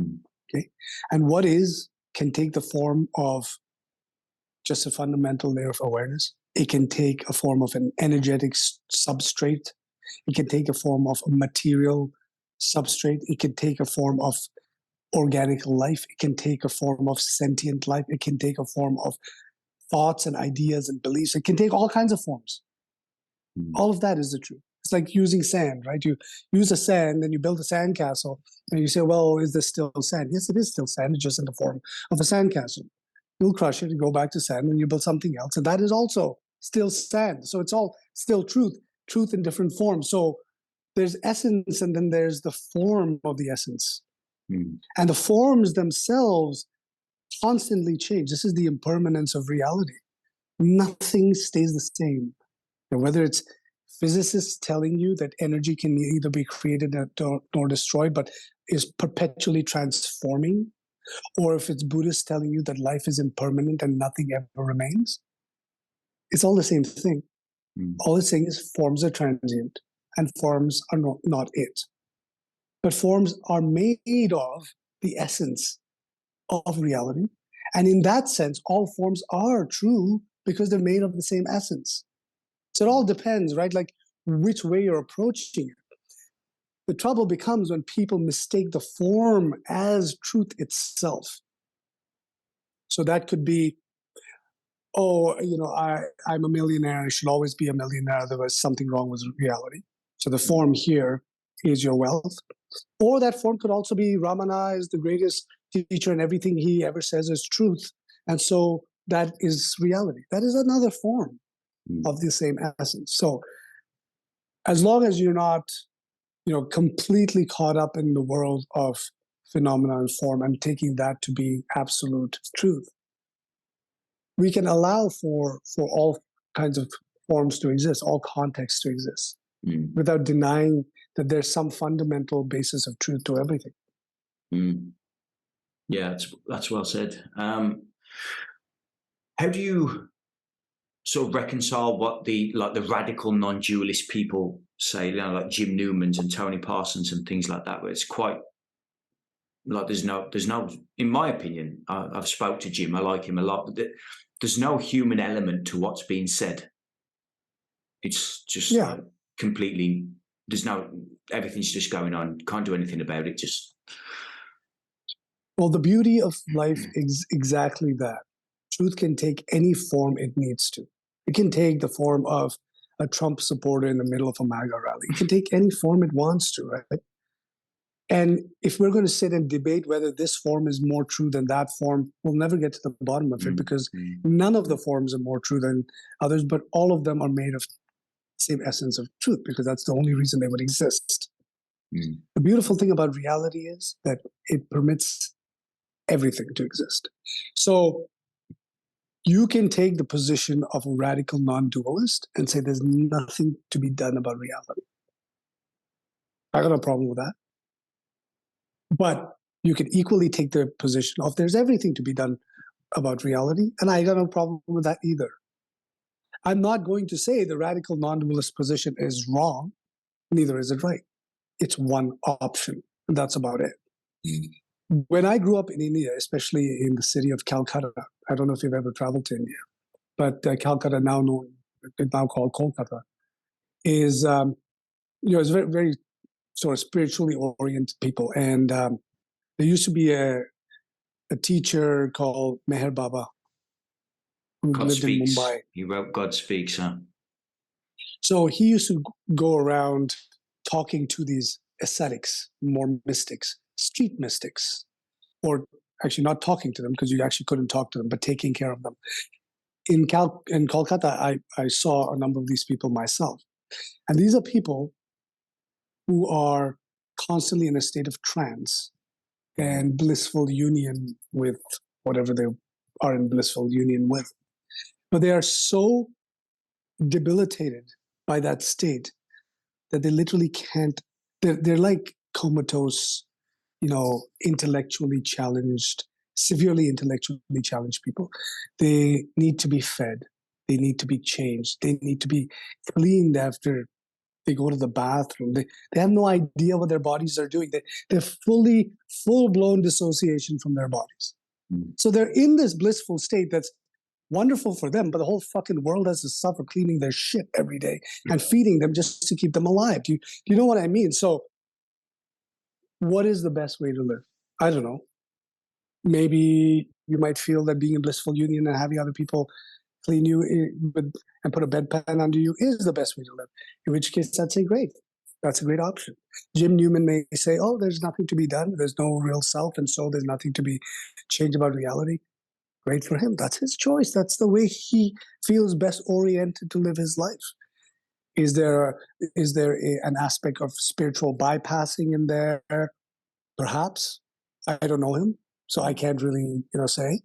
Okay, and what is can take the form of just a fundamental layer of awareness. It can take a form of an energetic substrate. It can take a form of a material substrate. It can take a form of organic life. It can take a form of sentient life. It can take a form of thoughts and ideas and beliefs. It can take all kinds of forms. All of that is the truth. It's like using sand, right? You use a sand and you build a sandcastle and you say, well, is this still sand? Yes, it is still sand. It's just in the form of a sandcastle. You'll crush it and go back to sand and you build something else. And that is also still sand. So it's all still truth in different forms. So there's essence and then there's the form of the essence. And the forms themselves constantly change. This is the impermanence of reality. Nothing stays the same. And whether it's physicists telling you that energy can neither be created nor destroyed, but is perpetually transforming, or if it's Buddhists telling you that life is impermanent and nothing ever remains, it's all the same thing. All it's saying is forms are transient and forms are not it. But forms are made of the essence of reality. And in that sense, all forms are true because they're made of the same essence. So it all depends, right? Like which way you're approaching it. The trouble becomes when people mistake the form as truth itself. So that could be, oh, I'm a millionaire. I should always be a millionaire. Otherwise, something wrong with reality. So the form here is your wealth. Or that form could also be Ramana is the greatest teacher and everything he ever says is truth. And so that is reality. That is another form of the same essence. So as long as you're not, completely caught up in the world of phenomena and form and taking that to be absolute truth, we can allow for all kinds of forms to exist, all contexts to exist, without denying that there's some fundamental basis of truth to everything. Yeah, that's well said. How do you sort of reconcile what the radical non-dualist people say, like Jim Newman's and Tony Parsons and things like that, where it's quite like there's no, in my opinion, I've spoke to Jim, I like him a lot, but there's no human element to what's being said. It's just completely, everything's just going on, can't do anything about it, just. Well, the beauty of life is exactly that. Truth can take any form it needs to. It can take the form of a Trump supporter in the middle of a MAGA rally. It can take any form it wants to, right? And if we're going to sit and debate whether this form is more true than that form, we'll never get to the bottom of it because none of the forms are more true than others, but all of them are made of the same essence of truth because that's the only reason they would exist. The beautiful thing about reality is that it permits everything to exist. So you can take the position of a radical non-dualist and say there's nothing to be done about reality. I got no problem with that. But you can equally take the position of there's everything to be done about reality, and I got no problem with that either. I'm not going to say the radical non-dualist position is wrong, neither is it right. It's one option, and that's about it. When I grew up in India, especially in the city of Calcutta, I don't know if you've ever traveled to India, but Calcutta, now called Kolkata, is it's very, very sort of spiritually oriented people, and there used to be a teacher called Meher Baba who lived in Mumbai. He wrote God Speaks, huh? So he used to go around talking to these ascetics, more mystics, street mystics, or actually not talking to them because you actually couldn't talk to them, but taking care of them. In Kolkata, I saw a number of these people myself. And these are people who are constantly in a state of trance and blissful union with whatever they are in blissful union with. But they are so debilitated by that state that they literally can't, they're like comatose, intellectually challenged, severely intellectually challenged people. They need to be fed. They need to be changed. They need to be cleaned after they go to the bathroom. They have no idea what their bodies are doing. They're full-blown dissociation from their bodies. So they're in this blissful state that's wonderful for them, but the whole fucking world has to suffer cleaning their shit every day and feeding them just to keep them alive. Do you know what I mean? So what is the best way to live? I don't know. Maybe you might feel that being in blissful union and having other people clean you and put a bedpan under you is the best way to live. In which case, I'd say great. That's a great option. Jim Newman may say, oh, there's nothing to be done. There's no real self, and so there's nothing to be changed about reality. Great for him. That's his choice. That's the way he feels best oriented to live his life. Is there an aspect of spiritual bypassing in there? Perhaps. I don't know him, so I can't really, say.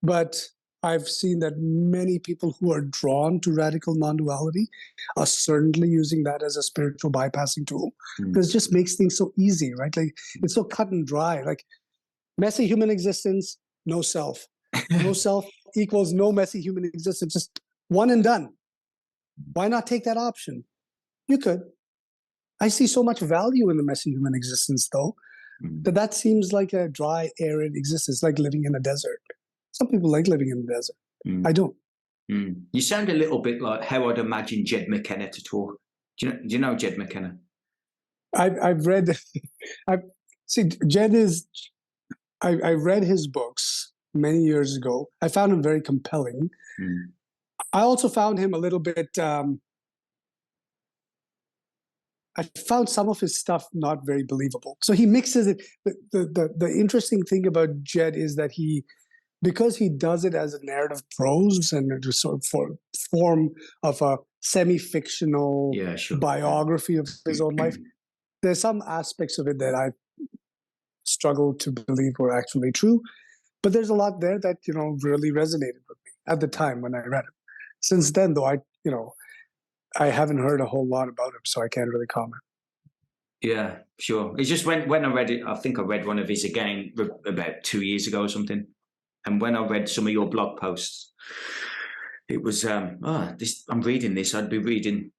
But I've seen that many people who are drawn to radical non-duality are certainly using that as a spiritual bypassing tool, because it just makes things so easy, right? Like it's so cut and dry. Like messy human existence, no self. No self equals no messy human existence. Just one and done. Why not take that option? You could. I see so much value in the messy human existence, though, that seems like a dry, arid existence, like living in a desert. Some people like living in the desert. I don't. You sound a little bit like how I'd imagine Jed McKenna to talk. Do you know Jed McKenna? I've read. Jed is. I read his books many years ago. I found him very compelling. I also found him a little bit. I found some of his stuff not very believable. So he mixes it. The interesting thing about Jed is that because he does it as a narrative prose and a sort of form of a semi-fictional biography of his own life, there's some aspects of it that I struggled to believe were actually true. But there's a lot there that, really resonated with me at the time when I read it. Since then, though, I haven't heard a whole lot about him, so I can't really comment. Yeah, sure. It's just when I read it, I think I read one of his again about 2 years ago or something. And when I read some of your blog posts, it was, I'm reading this, I'd be reading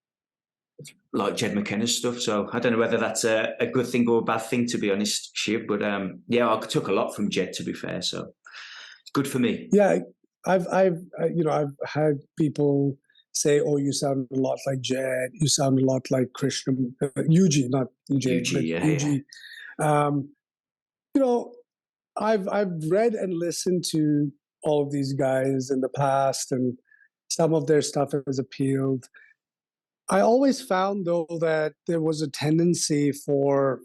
like Jed McKenna's stuff. So I don't know whether that's a good thing or a bad thing, to be honest, Shiv. But I took a lot from Jed, to be fair. So it's good for me. Yeah, I've had people say, "Oh, you sound a lot like Jed. You sound a lot like Krishna, Yuji, not Jed, but Yuji." I've read and listened to all of these guys in the past, and some of their stuff has appealed. I always found, though, that there was a tendency for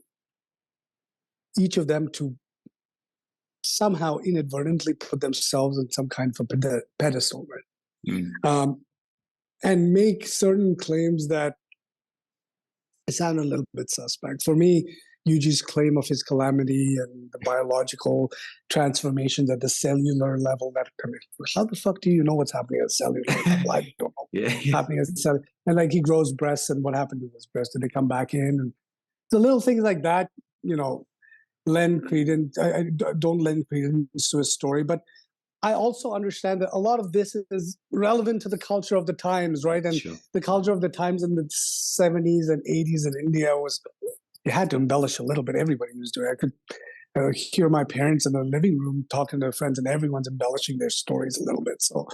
each of them to somehow inadvertently put themselves in some kind of a pedestal, right? And make certain claims that sound a little bit suspect. For me, Yuji's claim of his calamity and the biological transformations at the cellular level how the fuck do you know what's happening at the cellular level? I don't know. Happening at the cellular. And like he grows breasts, and what happened to his breasts? Did they come back in? And the little things like that, lend credence. I don't lend credence to his story, but I also understand that a lot of this is relevant to the culture of the times, right? And the culture of the times in the 70s and 80s in India was, you had to embellish a little bit. Everybody was doing it. I could hear my parents in the living room talking to their friends, and everyone's embellishing their stories a little bit. So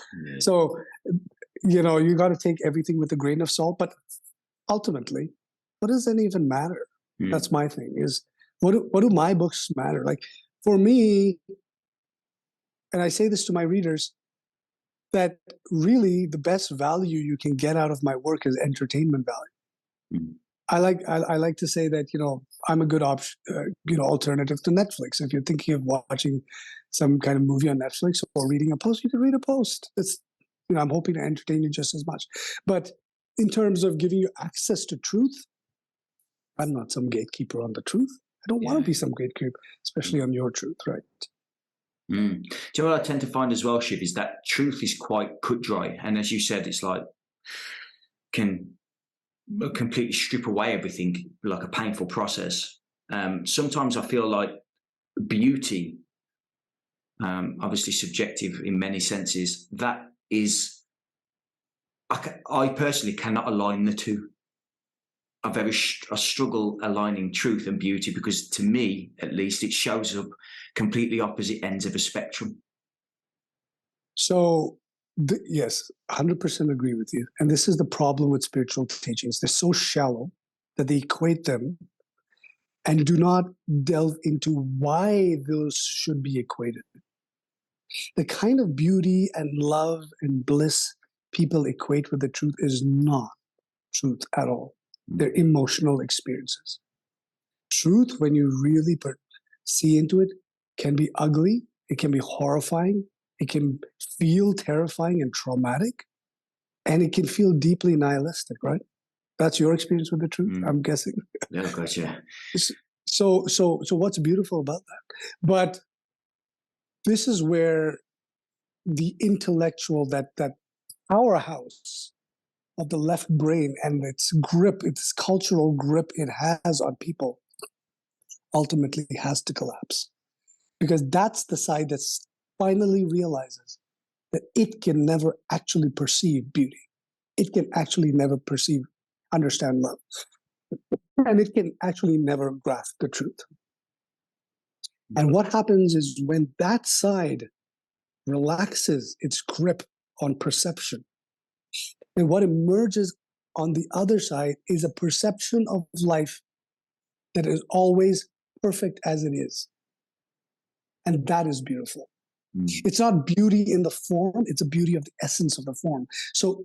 you got to take everything with a grain of salt. But ultimately, what does it even matter? That's my thing, is what do my books matter? Like for me, and I say this to my readers, that really the best value you can get out of my work is entertainment value. I like to say that I'm a good option, alternative to Netflix. If you're thinking of watching some kind of movie on Netflix or reading a post, you can read a post. It's I'm hoping to entertain you just as much. But in terms of giving you access to truth, I'm not some gatekeeper on the truth. I don't want to be some gatekeeper, especially on your truth, right? Do you know what I tend to find as well, Shiv, is that truth is quite cut dry. And as you said, it's like can completely strip away everything, like a painful process. Sometimes I feel like beauty, obviously subjective in many senses, that is, I personally cannot align the two. I struggle aligning truth and beauty, because to me, at least, it shows up completely opposite ends of a spectrum. So, yes, 100% agree with you. And this is the problem with spiritual teachings. They're so shallow that they equate them and do not delve into why those should be equated. The kind of beauty and love and bliss people equate with the truth is not truth at all. They're emotional experiences. Truth, when you really see into it, can be ugly. It can be horrifying. It can feel terrifying and traumatic. And it can feel deeply nihilistic, right? That's your experience with the truth, I'm guessing. Yeah, gotcha. So what's beautiful about that? But this is where the intellectual, that powerhouse of the left brain and its grip, its cultural grip it has on people, ultimately has to collapse. Because that's the side that finally realizes that it can never actually perceive beauty. It can actually never understand love. And it can actually never grasp the truth. And what happens is when that side relaxes its grip on perception, and what emerges on the other side is a perception of life that is always perfect as it is. And that is beautiful. It's not beauty in the form, it's a beauty of the essence of the form. So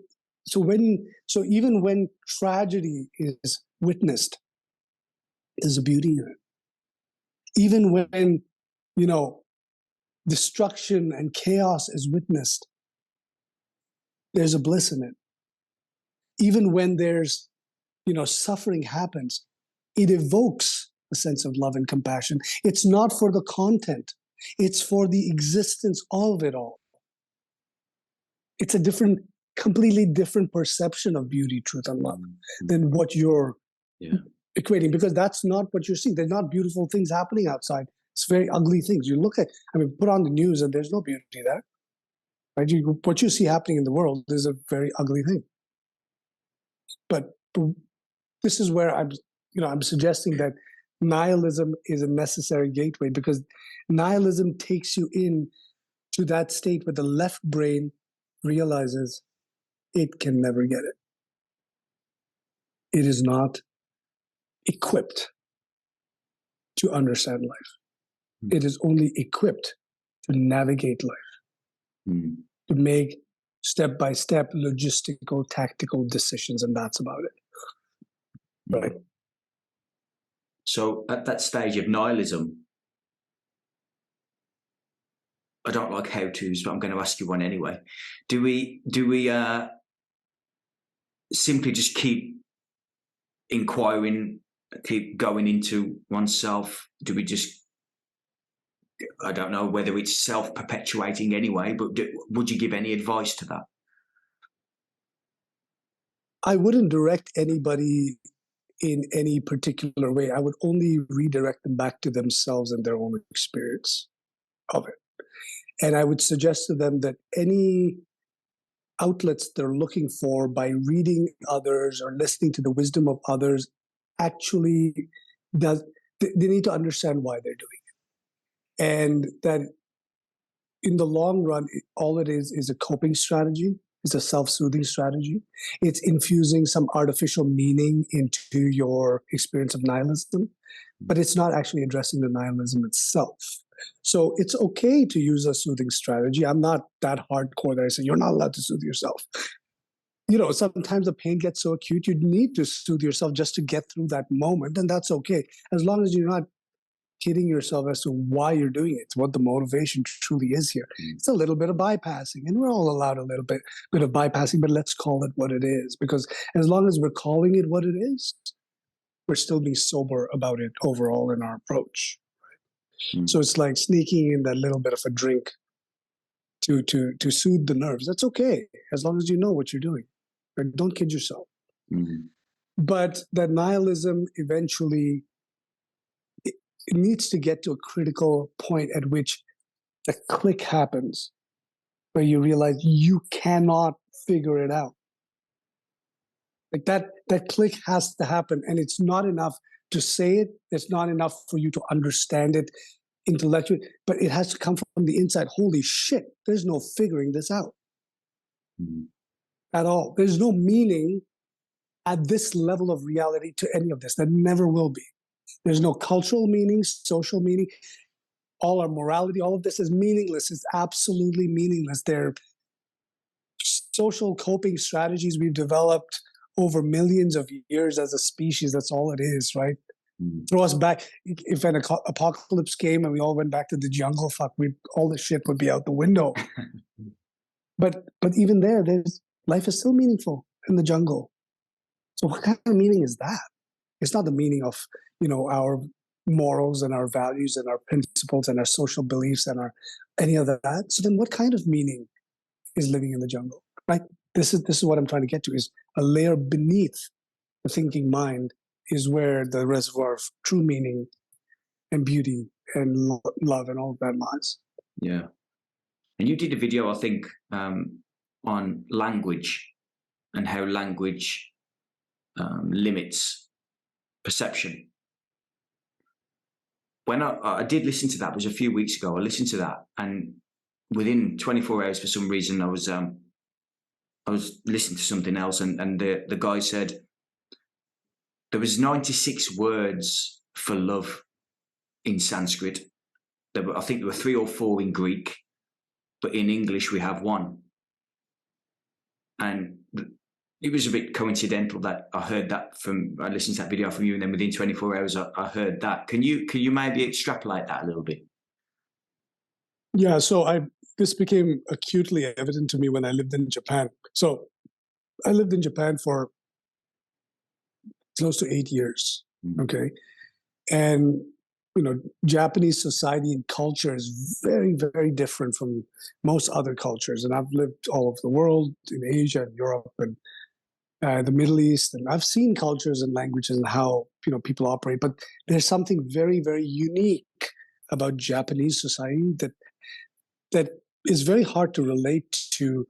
even when tragedy is witnessed, there's a beauty in it. Even when, destruction and chaos is witnessed, there's a bliss in it. Even when there's, suffering happens, it evokes a sense of love and compassion. It's not for the content, it's for the existence of it all. It's a completely different perception of beauty, truth, and love than what you're equating, because that's not what you're seeing. There's not beautiful things happening outside. It's very ugly things. You look at, put on the news and there's no beauty there. Right? What you see happening in the world is a very ugly thing. But this is where I'm suggesting that nihilism is a necessary gateway, because nihilism takes you in to that state where the left brain realizes it can never get it. It is not equipped to understand life. It is only equipped to navigate life, to make step-by-step logistical, tactical decisions, and that's about it. Right? So at that stage of nihilism, I don't like how-tos, but I'm going to ask you one anyway. Do we simply just keep inquiring, keep going into oneself? Do we just, I don't know whether it's self-perpetuating anyway, but would you give any advice to that? I wouldn't direct anybody in any particular way. I would only redirect them back to themselves and their own experience of it. And I would suggest to them that any outlets they're looking for by reading others or listening to the wisdom of others actually they need to understand why they're doing it. And that in the long run, all it is a coping strategy. It's a self-soothing strategy. It's infusing some artificial meaning into your experience of nihilism, but it's not actually addressing the nihilism itself. So it's okay to use a soothing strategy. I'm not that hardcore that I say you're not allowed to soothe yourself. Sometimes the pain gets so acute, you need to soothe yourself just to get through that moment, and that's okay. As long as you're not kidding yourself as to why you're doing it, what the motivation truly is here. It's a little bit of bypassing, and we're all allowed a little bit of bypassing, but let's call it what it is, because as long as we're calling it what it is, we're still being sober about it overall in our approach. So it's like sneaking in that little bit of a drink to soothe the nerves. That's okay, as long as you know what you're doing. Right? Don't kid yourself. But that nihilism eventually, it needs to get to a critical point at which a click happens, where you realize you cannot figure it out. Like that click has to happen, and it's not enough to say it. It's not enough for you to understand it intellectually, but it has to come from the inside. Holy shit, there's no figuring this out at all. There's no meaning at this level of reality to any of this. There never will be. There's no cultural meaning, social meaning. All our morality, all of this is meaningless. It's absolutely meaningless. They're social coping strategies we've developed over millions of years as a species. That's all it is, right? Throw us back. If an apocalypse came and we all went back to the jungle, all the shit would be out the window. But even there's life is still meaningful in the jungle. So what kind of meaning is that? It's not the meaning of our morals and our values and our principles and our social beliefs and our any of that. So then what kind of meaning is living in the jungle, right? This is what I'm trying to get to, is a layer beneath the thinking mind is where the reservoir of true meaning and beauty and love and all of that lies. Yeah. And you did a video, I think, on language and how language limits perception. When I did listen to that, it was a few weeks ago, I listened to that, and within 24 hours, for some reason, I was listening to something else, and the guy said there was 96 words for love in Sanskrit. I think there were 3 or 4 in Greek, but in English we have 1. And it was a bit coincidental that I listened to that video from you, and then within 24 hours I heard that. Can you maybe extrapolate that a little bit? Yeah, so this became acutely evident to me when I lived in Japan. So I lived in Japan for close to 8 years. Okay. And, Japanese society and culture is very, very different from most other cultures. And I've lived all over the world, in Asia and Europe and the Middle East. And I've seen cultures and languages and how, people operate. But there's something very, very unique about Japanese society that is very hard to relate to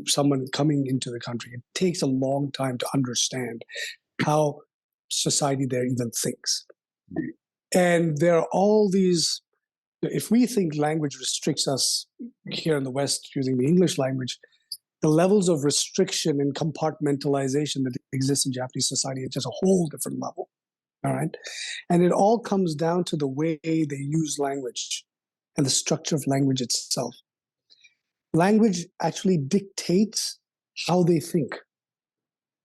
someone coming into the country. It takes a long time to understand how society there even thinks. And there are all these, if we think language restricts us here in the West using the English language, the levels of restriction and compartmentalization that exists in Japanese society is just a whole different level. All right. And it all comes down to the way they use language and the structure of language itself. Language actually dictates how they think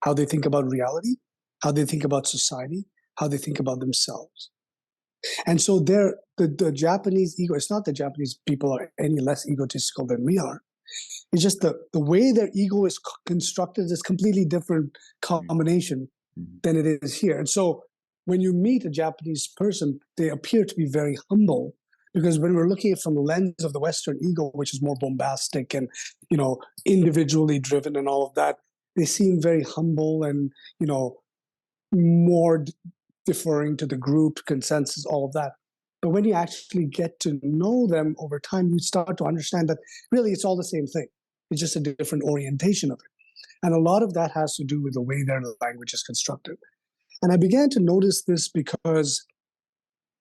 about reality, how they think about society, how they think about themselves. And so the Japanese ego, it's not that Japanese people are any less egotistical than we are. It's just the way their ego is constructed is completely different combination than it is here. And so when you meet a Japanese person, they appear to be very humble, because when we're looking at it from the lens of the Western ego, which is more bombastic and, individually driven and all of that, they seem very humble and, more deferring to the group consensus, all of that. But when you actually get to know them over time, you start to understand that really it's all the same thing. It's just a different orientation of it. And a lot of that has to do with the way their language is constructed. And I began to notice this because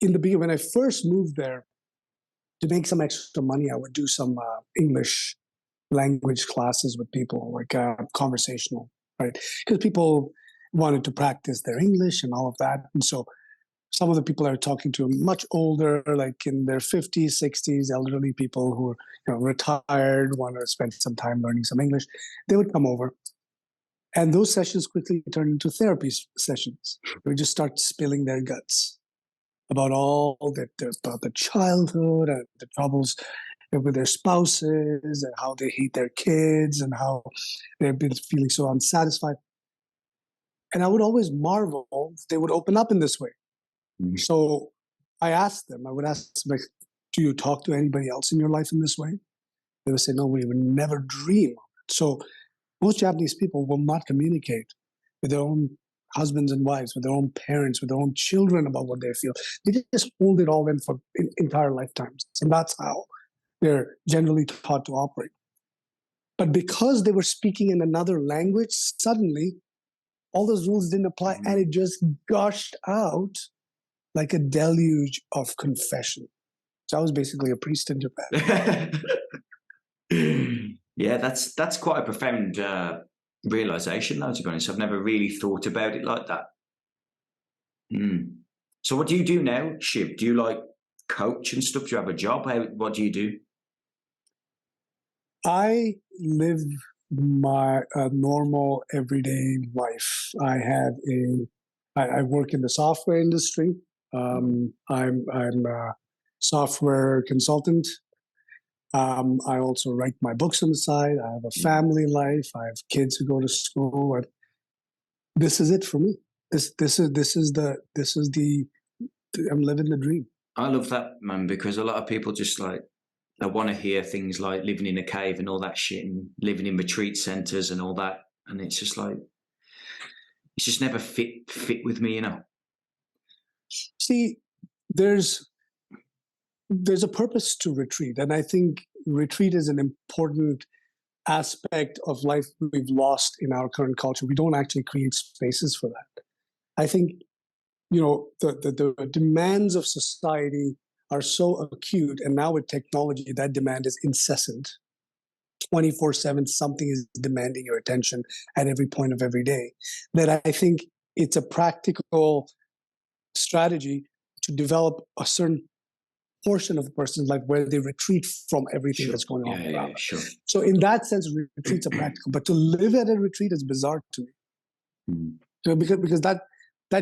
in the beginning, when I first moved there, to make some extra money, I would do some English language classes with people, like conversational, right? Because people wanted to practice their English and all of that. And so some of the people I was talking to much older, like in their 50s, 60s, elderly people who are retired, want to spend some time learning some English, they would come over. And those sessions quickly turned into therapy sessions. They would just start spilling their guts about about the childhood and the troubles with their spouses and how they hate their kids and how they've been feeling so unsatisfied. And I would always marvel they would open up in this way. Mm-hmm. So I would ask them, like, do you talk to anybody else in your life in this way? They would say, no, we would never dream of it. So most Japanese people will not communicate with their own husbands and wives, with their own parents, with their own children about what they feel. They just hold it all in for entire lifetimes. And that's how they're generally taught to operate. But because they were speaking in another language, suddenly all those rules didn't apply, and it just gushed out like a deluge of confession. So I was basically a priest in Japan. Yeah, that's quite a profound realization, though, to be honest. I've never really thought about it like that. So what do you do now, Shiv? Do you like coach and stuff? Do you have a job? What do you do? I live my normal everyday life. I work in the software industry. I'm a software consultant. I also write my books on the side. I have a family life. I have kids who go to school. And this is it for me. This is the I'm living the dream. I love that, man, because a lot of people just like, they want to hear things like living in a cave and all that shit and living in retreat centers and all that. And it's just like, it's just never fit with me, you know. See, there's a purpose to retreat. And I think retreat is an important aspect of life we've lost in our current culture. We don't actually create spaces for that. I think, you know, the demands of society are so acute, and now with technology, that demand is incessant. 24/7, something is demanding your attention at every point of every day, that I think it's a practical strategy to develop a certain portion of a person's life where they retreat from everything that's going on around. Sure. So in that sense, retreats are practical. But to live at a retreat is bizarre to me. So because that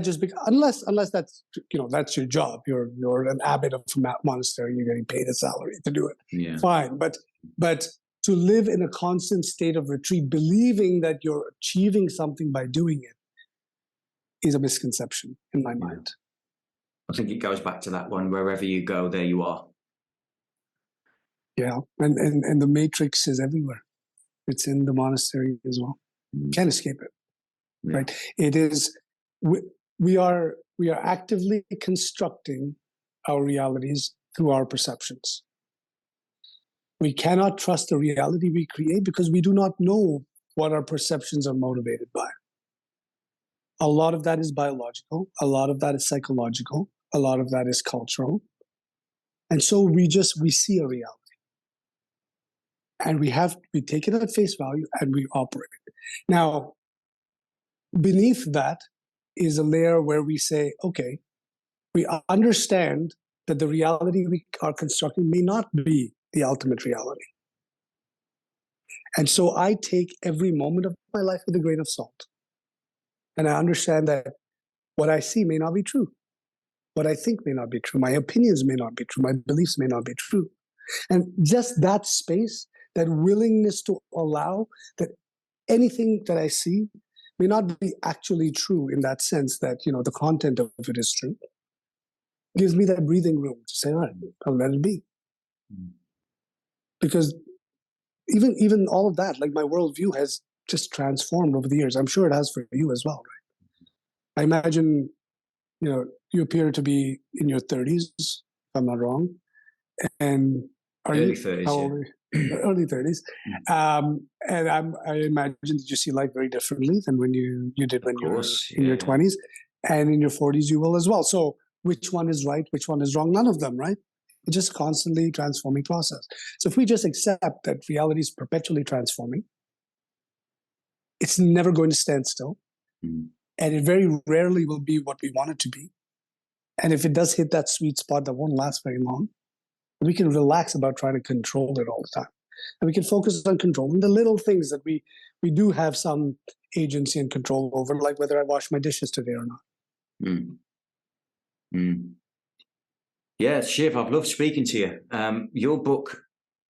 just unless that's, you know, that's your job. You're an abbot of a monastery. You're getting paid a salary to do it. Yeah. Fine. But to live in a constant state of retreat, believing that you're achieving something by doing it, is a misconception in my mind. I think it goes back to that one, wherever you go, there you are. Yeah, and the matrix is everywhere. It's in the monastery as well. You can't escape it, right? It is, we are actively constructing our realities through our perceptions. We cannot trust the reality we create because we do not know what our perceptions are motivated by. A lot of that is biological. A lot of that is psychological. A lot of that is cultural. And so we see a reality. And we take it at face value and we operate. Now, beneath that is a layer where we say, okay, we understand that the reality we are constructing may not be the ultimate reality. And so I take every moment of my life with a grain of salt. And I understand that what I see may not be true. What I think may not be true. My opinions may not be true. My beliefs may not be true. And just that space, that willingness to allow that anything that I see may not be actually true in that sense that, you know, the content of it is true, gives me that breathing room to say, all right, I'll let it be. Because even all of that, like my worldview has just transformed over the years. I'm sure it has for you as well, right? I imagine, you know, you appear to be in your 30s, if I'm not wrong. And early 30s, how old are you? Early 30s. And I imagine that you see life very differently than when you did when you were in your 20s. And in your 40s, you will as well. So which one is right? Which one is wrong? None of them, right? It's just constantly transforming process. So if we just accept that reality is perpetually transforming, it's never going to stand still. And it very rarely will be what we want it to be. And if it does hit that sweet spot that won't last very long, we can relax about trying to control it all the time. And we can focus on controlling the little things that we do have some agency and control over, like whether I wash my dishes today or not. Yeah, Shiv, I've loved speaking to you. Your book,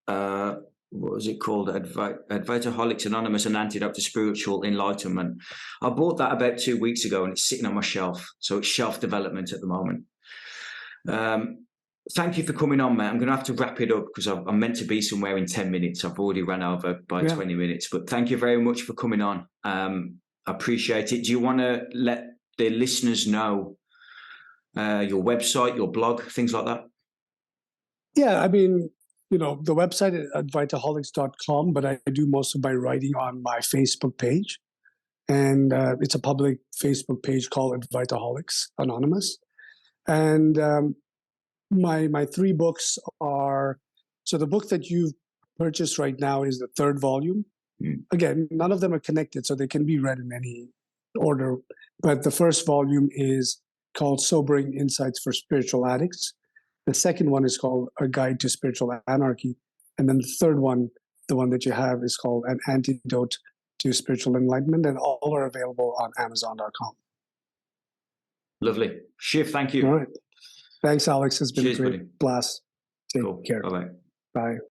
what was it called? Advaitaholics Anonymous, an Antidote to Spiritual Enlightenment. I bought that about 2 weeks ago and it's sitting on my shelf. So it's shelf development at the moment. Thank you for coming on, mate. I'm going to have to wrap it up because I'm meant to be somewhere in 10 minutes. I've already run over by 20 minutes. But thank you very much for coming on. I appreciate it. Do you want to let the listeners know your website, your blog, things like that? Yeah, I mean, you know, the website is advaitaholics.com, but I do most of my writing on my Facebook page. And it's a public Facebook page called Advaitaholics Anonymous. And my 3 books are, so the book that you've purchased right now is the 3rd volume. Again, none of them are connected, so they can be read in any order. But the first volume is called Sobering Insights for Spiritual Addicts. The second one is called A Guide to Spiritual Anarchy. And then the third one, the one that you have, is called An Antidote to Spiritual Enlightenment. And all are available on Amazon.com. Lovely. Shiv, thank you. All right. Thanks, Alex. It's been a great buddy. blast. Take care. Bye-bye. Bye.